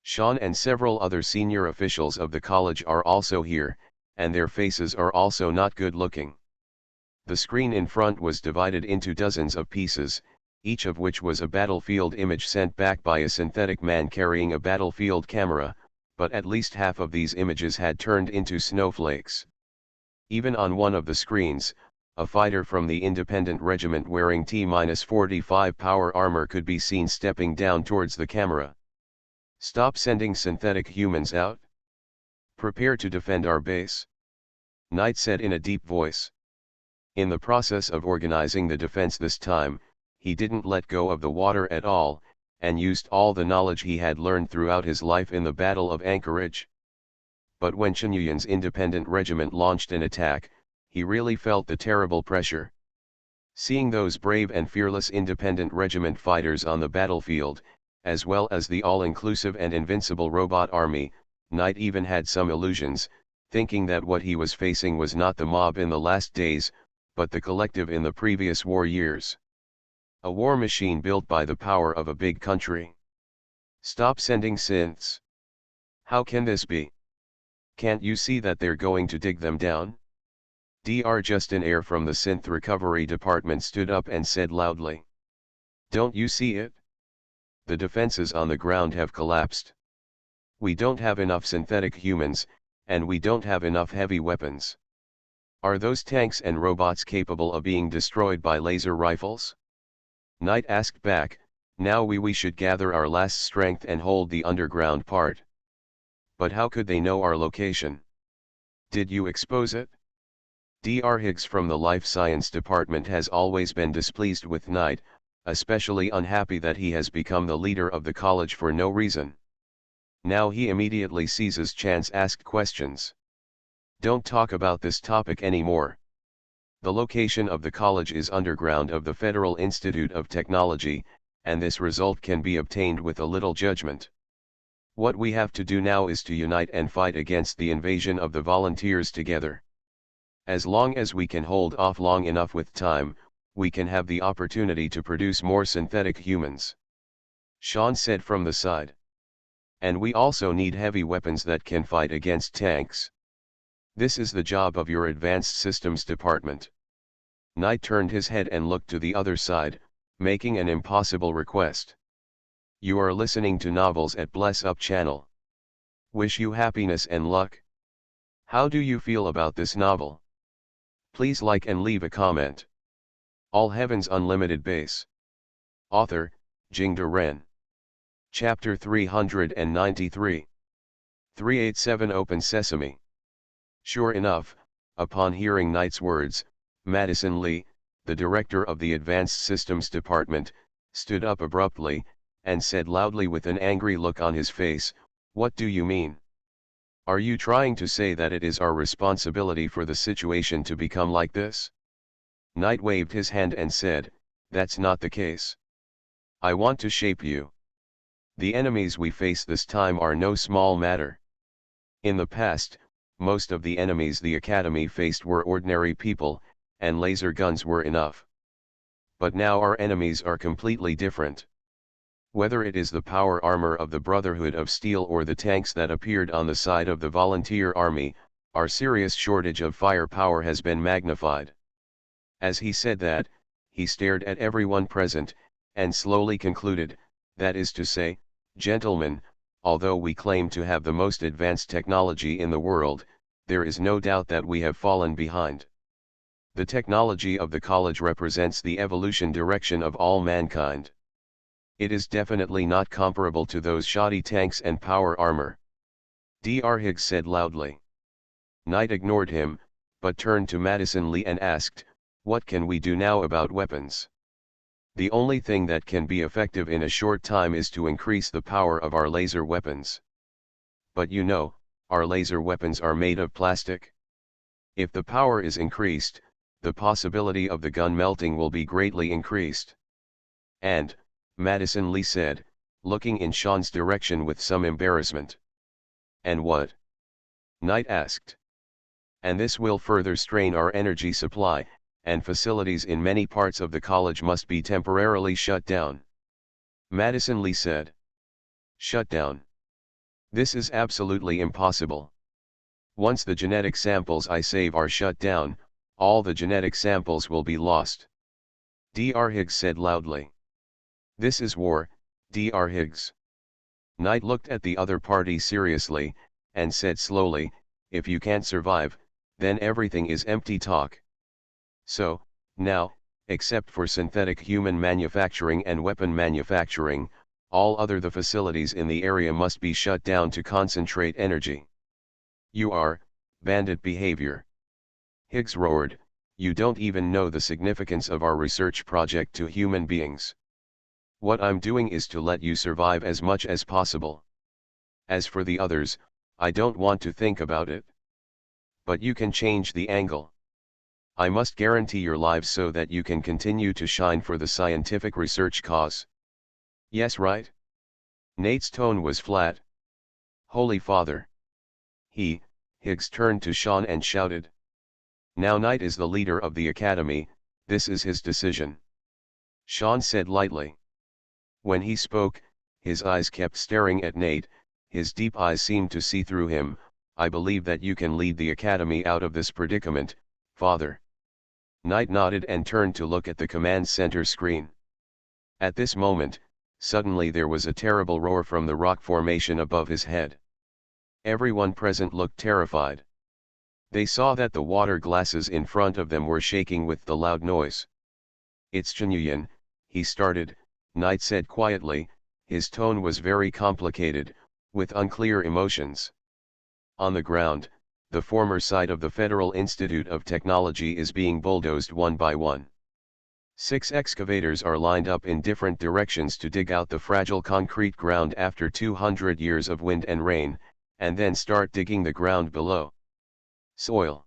[SPEAKER 1] Sean and several other senior officials of the college are also here, and their faces are also not good looking. The screen in front was divided into dozens of pieces, each of which was a battlefield image sent back by a synthetic man carrying a battlefield camera, but at least half of these images had turned into snowflakes. Even on one of the screens, a fighter from the independent regiment wearing T-45 power armor could be seen stepping down towards the camera. "Stop sending synthetic humans out. Prepare to defend our base," Knight said in a deep voice. In the process of organizing the defense this time, he didn't let go of the water at all, and used all the knowledge he had learned throughout his life in the Battle of Anchorage. But when Chen Yuyan's independent regiment launched an attack, he really felt the terrible pressure. Seeing those brave and fearless independent regiment fighters on the battlefield, as well as the all-inclusive and invincible robot army, Knight even had some illusions, thinking that what he was facing was not the mob in the last days, but the collective in the previous war years. A war machine built by the power of a big country. "Stop sending synths. How can this be? Can't you see that they're going to dig them down?" Dr. Justin Ayer from the Synth Recovery Department stood up and said loudly. "Don't you see it? The defenses on the ground have collapsed. We don't have enough synthetic humans, and we don't have enough heavy weapons. Are those tanks and robots capable of being destroyed by laser rifles?" Knight asked back, "Now we should gather our last strength and hold the underground part." "But how could they know our location? Did you expose it?" Dr. Higgs from the Life Science Department has always been displeased with Knight, especially unhappy that he has become the leader of the college for no reason. Now he immediately seizes chance asked questions. "Don't talk about this topic anymore. The location of the college is underground of the Federal Institute of Technology, and this result can be obtained with a little judgment. What we have to do now is to unite and fight against the invasion of the volunteers together. As long as we can hold off long enough with time, we can have the opportunity to produce more synthetic humans," Sean said from the side. "And we also need heavy weapons that can fight against tanks. This is the job of your Advanced Systems Department." Knight turned his head and looked to the other side, making an impossible request. "You are listening to novels at Bless Up channel. Wish you happiness and luck. How do you feel about this novel? Please like and leave a comment. All Heavens Unlimited Base. Author, Jingde Ren. Chapter 393. 387 Open Sesame. Sure enough, upon hearing Knight's words, Madison Lee, the director of the Advanced Systems Department, stood up abruptly, and said loudly with an angry look on his face, "What do you mean? Are you trying to say that it is our responsibility for the situation to become like this?" Knight waved his hand and said, "That's not the case. I want to shape you. The enemies we face this time are no small matter. In the past, most of the enemies the Academy faced were ordinary people, and laser guns were enough. But now our enemies are completely different. Whether it is the power armor of the Brotherhood of Steel or the tanks that appeared on the side of the volunteer army, our serious shortage of firepower has been magnified." As he said that, he stared at everyone present, and slowly concluded, "That is to say, gentlemen, although we claim to have the most advanced technology in the world, there is no doubt that we have fallen behind. The technology of the college represents the evolution direction of all mankind. It is definitely not comparable to those shoddy tanks and power armor." Dr. Higgs said loudly. Knight ignored him, but turned to Madison Lee and asked, "What can we do now about weapons? The only thing that can be effective in a short time is to increase the power of our laser weapons. But you know, Our laser weapons are made of plastic. If the power is increased, the possibility of the gun melting will be greatly increased. And, Madison Lee said, looking in Sean's direction with some embarrassment. And what? Knight asked. And this will further strain our energy supply, and facilities in many parts of the college must be temporarily shut down. Madison Lee said. Shut down. This is absolutely impossible. Once the genetic samples I save are shut down, all the genetic samples will be lost. Dr. Higgs said loudly. This is war, Dr. Higgs. Knight looked at the other party seriously, and said slowly, if you can't survive, then everything is empty talk. So, now, except for synthetic human manufacturing and weapon manufacturing, all other the facilities in the area must be shut down to concentrate energy. You are, bandit behavior. Higgs roared, you don't even know the significance of our research project to human beings. What I'm doing is to let you survive as much as possible. As for the others, I don't want to think about it. But you can change the angle. I must guarantee your lives so that you can continue to shine for the scientific research cause. Yes, right? Nate's tone was flat. Holy Father. Higgs turned to Sean and shouted. Now Knight is the leader of the academy, this is his decision. Sean said lightly. When he spoke, his eyes kept staring at Nate, his deep eyes seemed to see through him. I believe that you can lead the academy out of this predicament, Father. Knight nodded and turned to look at the command center screen. At this moment, suddenly there was a terrible roar from the rock formation above his head. Everyone present looked terrified. They saw that the water glasses in front of them were shaking with the loud noise. It's Chunyuan, he started, Knight said quietly, his tone was very complicated, with unclear emotions. On the ground, the former site of the Federal Institute of Technology is being bulldozed one by one. 6 excavators are lined up in different directions to dig out the fragile concrete ground after 200 years of wind and rain, and then start digging the ground below. Soil.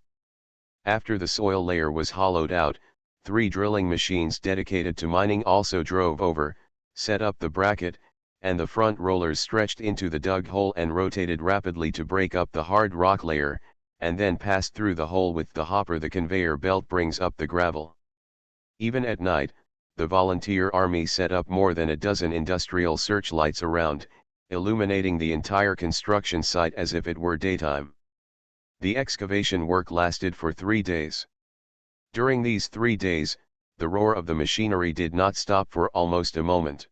[SPEAKER 1] After the soil layer was hollowed out, 3 drilling machines dedicated to mining also drove over, set up the bracket, and the front rollers stretched into the dug hole and rotated rapidly to break up the hard rock layer, and then passed through the hole with the hopper. The conveyor belt brings up the gravel. Even at night, the volunteer army set up more than a dozen industrial searchlights around, illuminating the entire construction site as if it were daytime. The excavation work lasted for 3 days. During these 3 days, the roar of the machinery did not stop for almost a moment.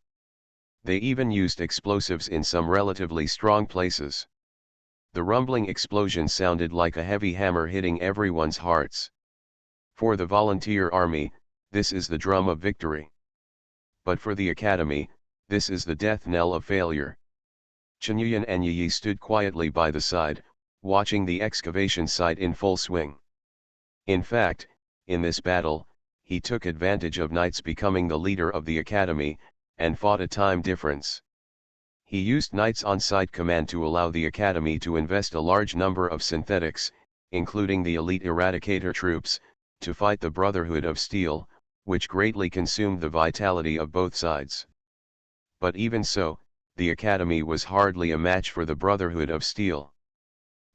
[SPEAKER 1] They even used explosives in some relatively strong places. The rumbling explosion sounded like a heavy hammer hitting everyone's hearts. For the volunteer army, this is the drum of victory. But for the academy, this is the death knell of failure. Chunyuan and Yi stood quietly by the side, watching the excavation site in full swing. In fact, in this battle, he took advantage of Knight's becoming the leader of the academy, and fought a time difference. He used Knight's on-site command to allow the academy to invest a large number of synthetics, including the elite Eradicator troops, to fight the Brotherhood of Steel, which greatly consumed the vitality of both sides. But even so, the academy was hardly a match for the Brotherhood of Steel.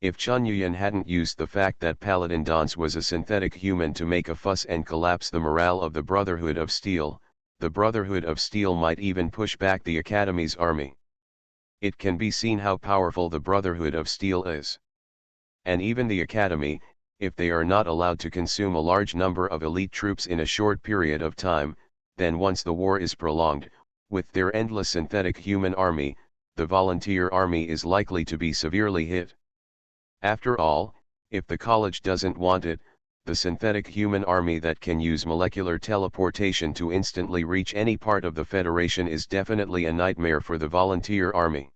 [SPEAKER 1] If Chunyuan hadn't used the fact that Paladin Dance was a synthetic human to make a fuss and collapse the morale of the Brotherhood of Steel, the Brotherhood of Steel might even push back the Academy's army. It can be seen how powerful the Brotherhood of Steel is. And even the Academy, if they are not allowed to consume a large number of elite troops in a short period of time, then once the war is prolonged, with their endless synthetic human army, the volunteer army is likely to be severely hit. After all, if the college doesn't want it, the synthetic human army that can use molecular teleportation to instantly reach any part of the Federation is definitely a nightmare for the volunteer army.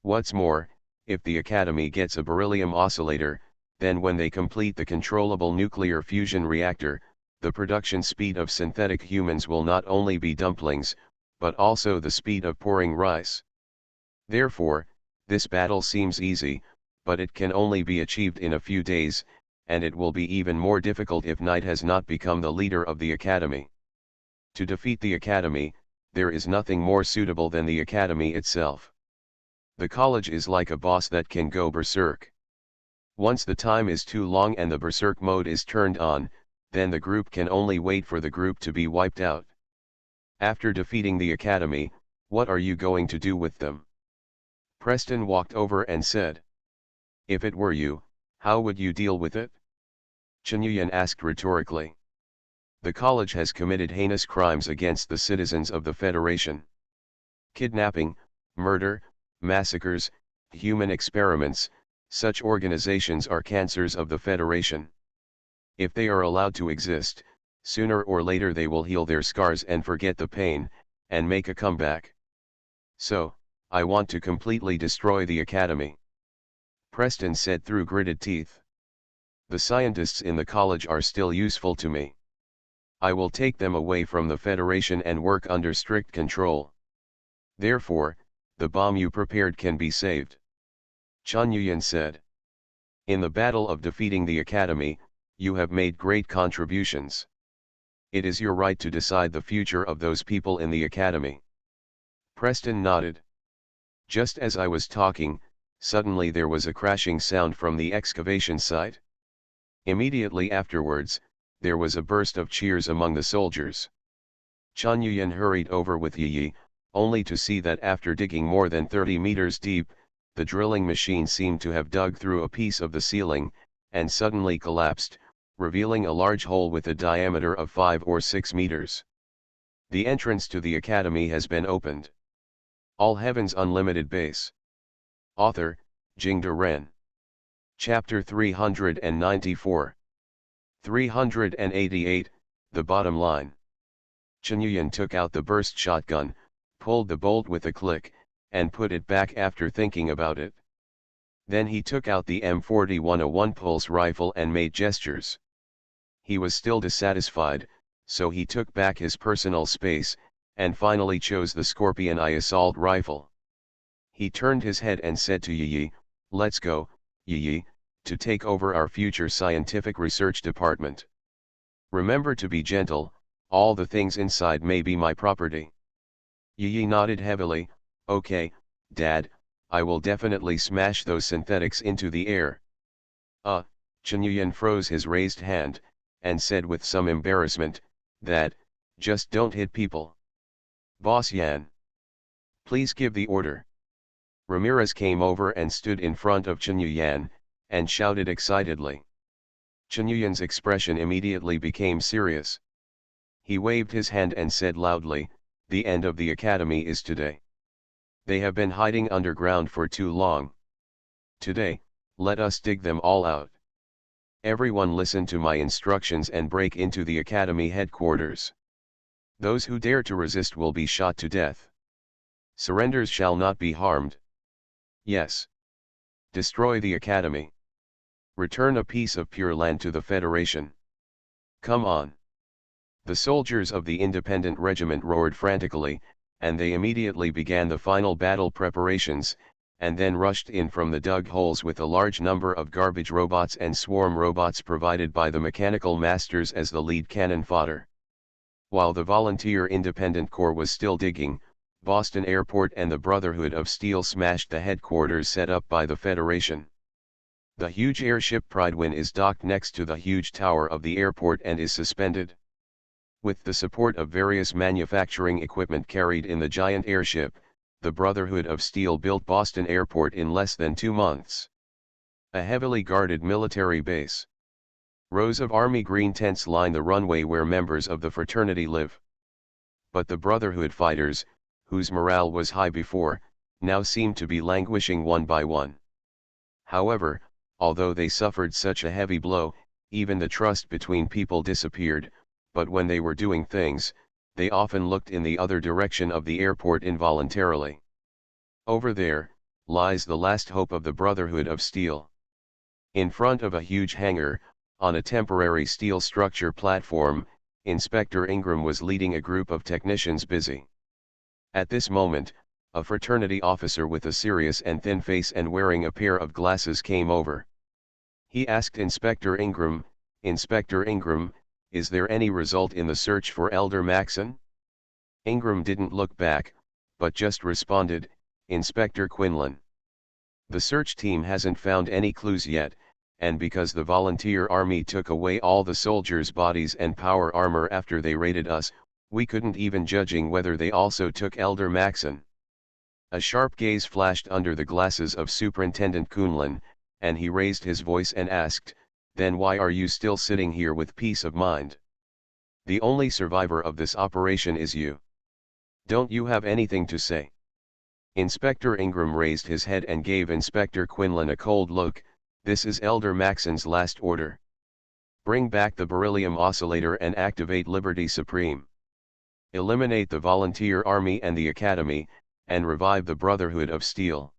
[SPEAKER 1] What's more, if the Academy gets a beryllium oscillator, then when they complete the controllable nuclear fusion reactor, the production speed of synthetic humans will not only be dumplings, but also the speed of pouring rice. Therefore, this battle seems easy, but it can only be achieved in a few days, and it will be even more difficult if Knight has not become the leader of the Academy. To defeat the Academy, there is nothing more suitable than the Academy itself. The college is like a boss that can go berserk. Once the time is too long and the berserk mode is turned on, then the group can only wait for the group to be wiped out. After defeating the Academy, what are you going to do with them? Preston walked over and said. If it were you, how would you deal with it? Chen Yuyan asked rhetorically. The college has committed heinous crimes against the citizens of the Federation. Kidnapping, murder, massacres, human experiments, such organizations are cancers of the Federation. If they are allowed to exist, sooner or later they will heal their scars and forget the pain, and make a comeback. So, I want to completely destroy the Academy. Preston said through gritted teeth. The scientists in the college are still useful to me. I will take them away from the Federation and work under strict control. Therefore, the bomb you prepared can be saved. Chen Yuyan said. In the battle of defeating the Academy, you have made great contributions. It is your right to decide the future of those people in the Academy. Preston nodded. Just as I was talking, suddenly there was a crashing sound from the excavation site. Immediately afterwards, there was a burst of cheers among the soldiers. Chen Yuyan hurried over with Yi, only to see that after digging more than 30 meters deep, the drilling machine seemed to have dug through a piece of the ceiling, and suddenly collapsed, revealing a large hole with a diameter of 5 or 6 meters. The entrance to the Academy has been opened. All Heavens Unlimited Base. Author, Jingde Ren. Chapter 394. 388, The Bottom Line. Chen Yuyan took out the burst shotgun, pulled the bolt with a click, and put it back after thinking about it. Then he took out the M41 A1 pulse rifle and made gestures. He was still dissatisfied, so he took back his personal space, and finally chose the Scorpion I assault rifle. He turned his head and said to Yi, "Let's go, Yi, to take over our future scientific research department. Remember to be gentle, all the things inside may be my property." Yi nodded heavily, "Okay, Dad, I will definitely smash those synthetics into the air." Chen Yuyan froze his raised hand, and said with some embarrassment, "That, just don't hit people." "Boss Yan. Please give the order." Ramirez came over and stood in front of Chen Yuyan, and shouted excitedly. Chen Yuyan's expression immediately became serious. He waved his hand and said loudly, "The end of the Academy is today. They have been hiding underground for too long. Today, let us dig them all out. Everyone listen to my instructions and break into the Academy headquarters. Those who dare to resist will be shot to death. Surrenders shall not be harmed. Yes. Destroy the Academy. Return a piece of Pure Land to the Federation. Come on." The soldiers of the Independent Regiment roared frantically, and they immediately began the final battle preparations, and then rushed in from the dug holes with a large number of garbage robots and swarm robots provided by the mechanical masters as the lead cannon fodder. While the Volunteer Independent Corps was still digging, Boston Airport and the Brotherhood of Steel smashed the headquarters set up by the Federation. The huge airship Pridewind is docked next to the huge tower of the airport and is suspended. With the support of various manufacturing equipment carried in the giant airship, the Brotherhood of Steel built Boston Airport in less than 2 months. A heavily guarded military base. Rows of army green tents line the runway where members of the fraternity live. But the Brotherhood fighters, whose morale was high before, now seemed to be languishing one by one. However, although they suffered such a heavy blow, even the trust between people disappeared, but when they were doing things, they often looked in the other direction of the airport involuntarily. Over there, lies the last hope of the Brotherhood of Steel. In front of a huge hangar, on a temporary steel structure platform, Inspector Ingram was leading a group of technicians busy. At this moment, A fraternity officer with a serious and thin face and wearing a pair of glasses came over. He asked Inspector Ingram, "Inspector Ingram, is there any result in the search for Elder Maxon?" Ingram didn't look back, but just responded, "Inspector Quinlan. The search team hasn't found any clues yet, and because the volunteer army took away all the soldiers' bodies and power armor after they raided us, we couldn't even judging whether they also took Elder Maxon." A sharp gaze flashed under the glasses of Superintendent Quinlan, and he raised his voice and asked, "Then why are you still sitting here with peace of mind? The only survivor of this operation is you. Don't you have anything to say?" Inspector Ingram raised his head and gave Inspector Quinlan a cold look. "This is Elder Maxon's last order. Bring back the beryllium oscillator and activate Liberty Supreme. Eliminate the volunteer army and the academy, and revive the Brotherhood of Steel.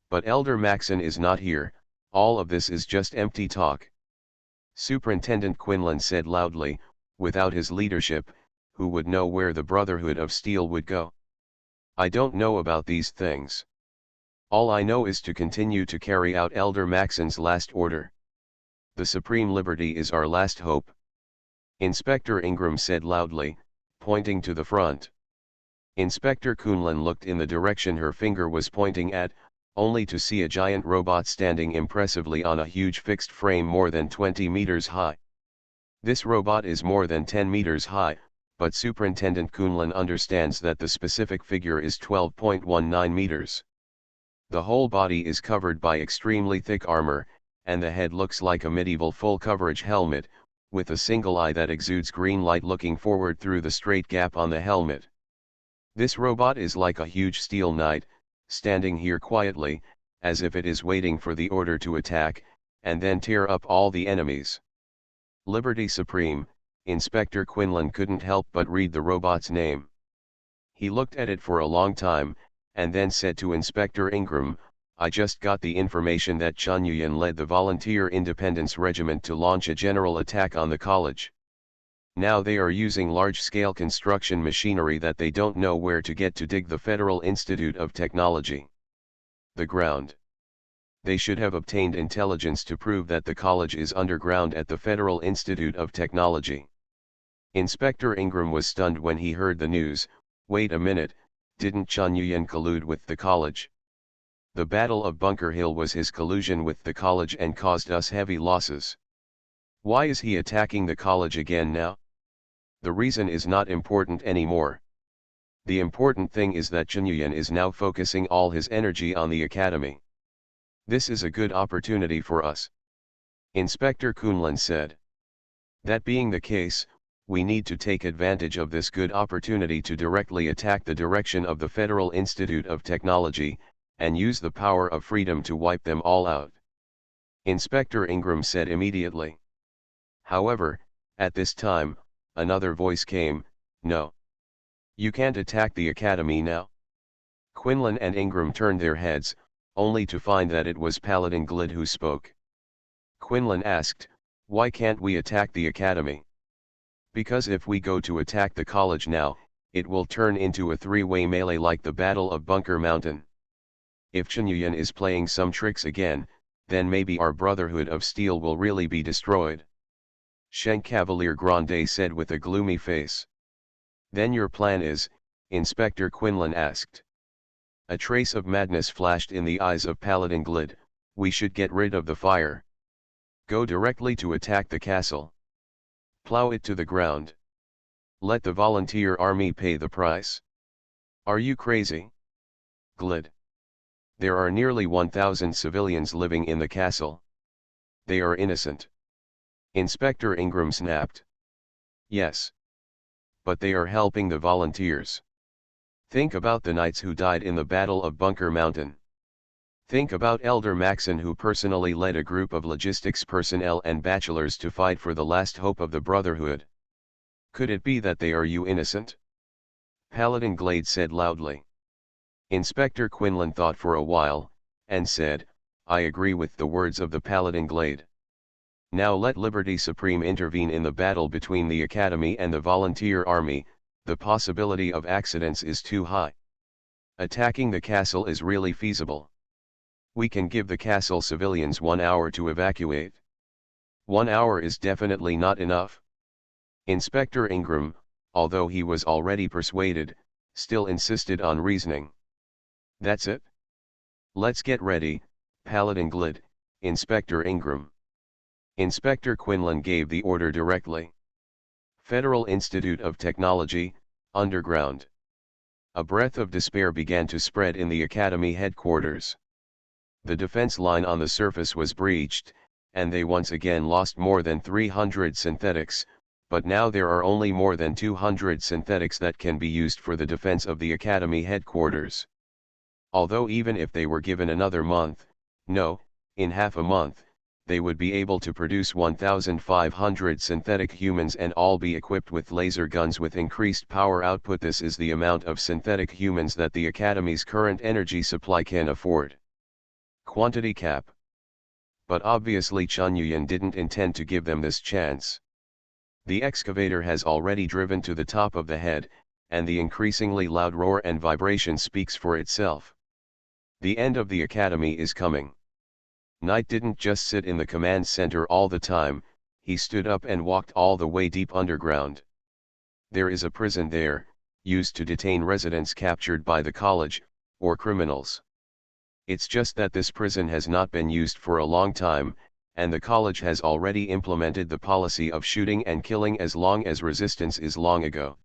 [SPEAKER 1] But Elder Maxon is not here, all of this is just empty talk." Superintendent Quinlan said loudly, "Without his leadership, who would know where the Brotherhood of Steel would go? I don't know about these things. All I know is to continue to carry out Elder Maxon's last order. The Supreme Liberty is our last hope." Inspector Ingram said loudly, pointing to the front. Inspector Quinlan looked in the direction her finger was pointing at, only to see a giant robot standing impressively on a huge fixed frame more than 20 meters high. This robot is more than 10 meters high, but Superintendent Quinlan understands that the specific figure is 12.19 meters. The whole body is covered by extremely thick armor, and the head looks like a medieval full-coverage helmet, with a single eye that exudes green light looking forward through the straight gap on the helmet. This robot is like a huge steel knight, standing here quietly, as if it is waiting for the order to attack, and then tear up all the enemies. Liberty Supreme. Inspector Quinlan couldn't help but read the robot's name. He looked at it for a long time, and then said to Inspector Ingram, "I just got the information that Chun Yuyan led the Volunteer Independence Regiment to launch a general attack on the college. Now they are using large-scale construction machinery that they don't know where to get to dig the Federal Institute of Technology. The ground. They should have obtained intelligence to prove that the college is underground at the Federal Institute of Technology." Inspector Ingram was stunned when he heard the news. "Wait a minute, didn't Chun Yuyan collude with the college? The Battle of Bunker Hill was his collusion with the college and caused us heavy losses. Why is he attacking the college again now? The reason is not important anymore. The important thing is that Chun Yuyan is now focusing all his energy on the academy. This is a good opportunity for us," Inspector Quinlan said. "That being the case, we need to take advantage of this good opportunity to directly attack the direction of the Federal Institute of Technology, and use the power of freedom to wipe them all out," Inspector Ingram said immediately. However, at this time, another voice came, "No. You can't attack the academy now." Quinlan and Ingram turned their heads, only to find that it was Paladin Glid who spoke. Quinlan asked, "Why can't we attack the academy?" "Because if we go to attack the college now, it will turn into a three-way melee like the Battle of Bunker Mountain. If Chun Yuyan is playing some tricks again, then maybe our Brotherhood of Steel will really be destroyed," Shank Cavalier Grande said with a gloomy face. "Then your plan is?" Inspector Quinlan asked. A trace of madness flashed in the eyes of Paladin Glid. "We should get rid of the fire. Go directly to attack the castle. Plow it to the ground. Let the volunteer army pay the price. Are you crazy?" "Glid. There are nearly 1,000 civilians living in the castle. They are innocent." Inspector Ingram snapped. "Yes. But they are helping the volunteers. Think about the knights who died in the Battle of Bunker Mountain. Think about Elder Maxon who personally led a group of logistics personnel and bachelors to fight for the last hope of the Brotherhood. Could it be that they are you innocent?" Paladin Glade said loudly. Inspector Quinlan thought for a while, and said, "I agree with the words of the Paladin Glade. Now let Liberty Supreme intervene in the battle between the Academy and the Volunteer Army. The possibility of accidents is too high. Attacking the castle is really feasible. We can give the castle civilians 1 hour to evacuate. 1 hour is definitely not enough. Inspector Ingram, although he was already persuaded, still insisted on reasoning. That's it? Let's get ready, Paladin Glid, Inspector Ingram. Inspector Quinlan gave the order directly. Federal Institute of Technology, underground. A breath of despair began to spread in the Academy headquarters. The defense line on the surface was breached, and they once again lost more than 300 synthetics, but now there are only more than 200 synthetics that can be used for the defense of the Academy headquarters. Although even if they were given another month, no, in half a month, they would be able to produce 1,500 synthetic humans and all be equipped with laser guns with increased power output. This is the amount of synthetic humans that the Academy's current energy supply can afford. Quantity cap. But obviously Chun Yuyan didn't intend to give them this chance. The excavator has already driven to the top of the head, and the increasingly loud roar and vibration speaks for itself. The end of the Academy is coming. Knight didn't just sit in the command center all the time, he stood up and walked all the way deep underground. There is a prison there, used to detain residents captured by the college, or criminals. It's just that this prison has not been used for a long time, and the college has already implemented the policy of shooting and killing as long as resistance is long ago.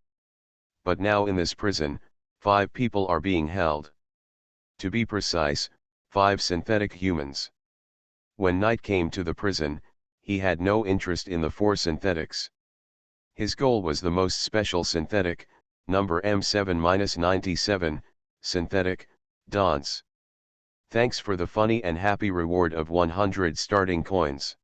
[SPEAKER 1] But now in this prison, 5 people are being held. To be precise, 5 synthetic humans. When Knight came to the prison, he had no interest in the 4 synthetics. His goal was the most special synthetic, number M7-97, synthetic, Dance. Thanks for the funny and happy reward of 100 starting coins.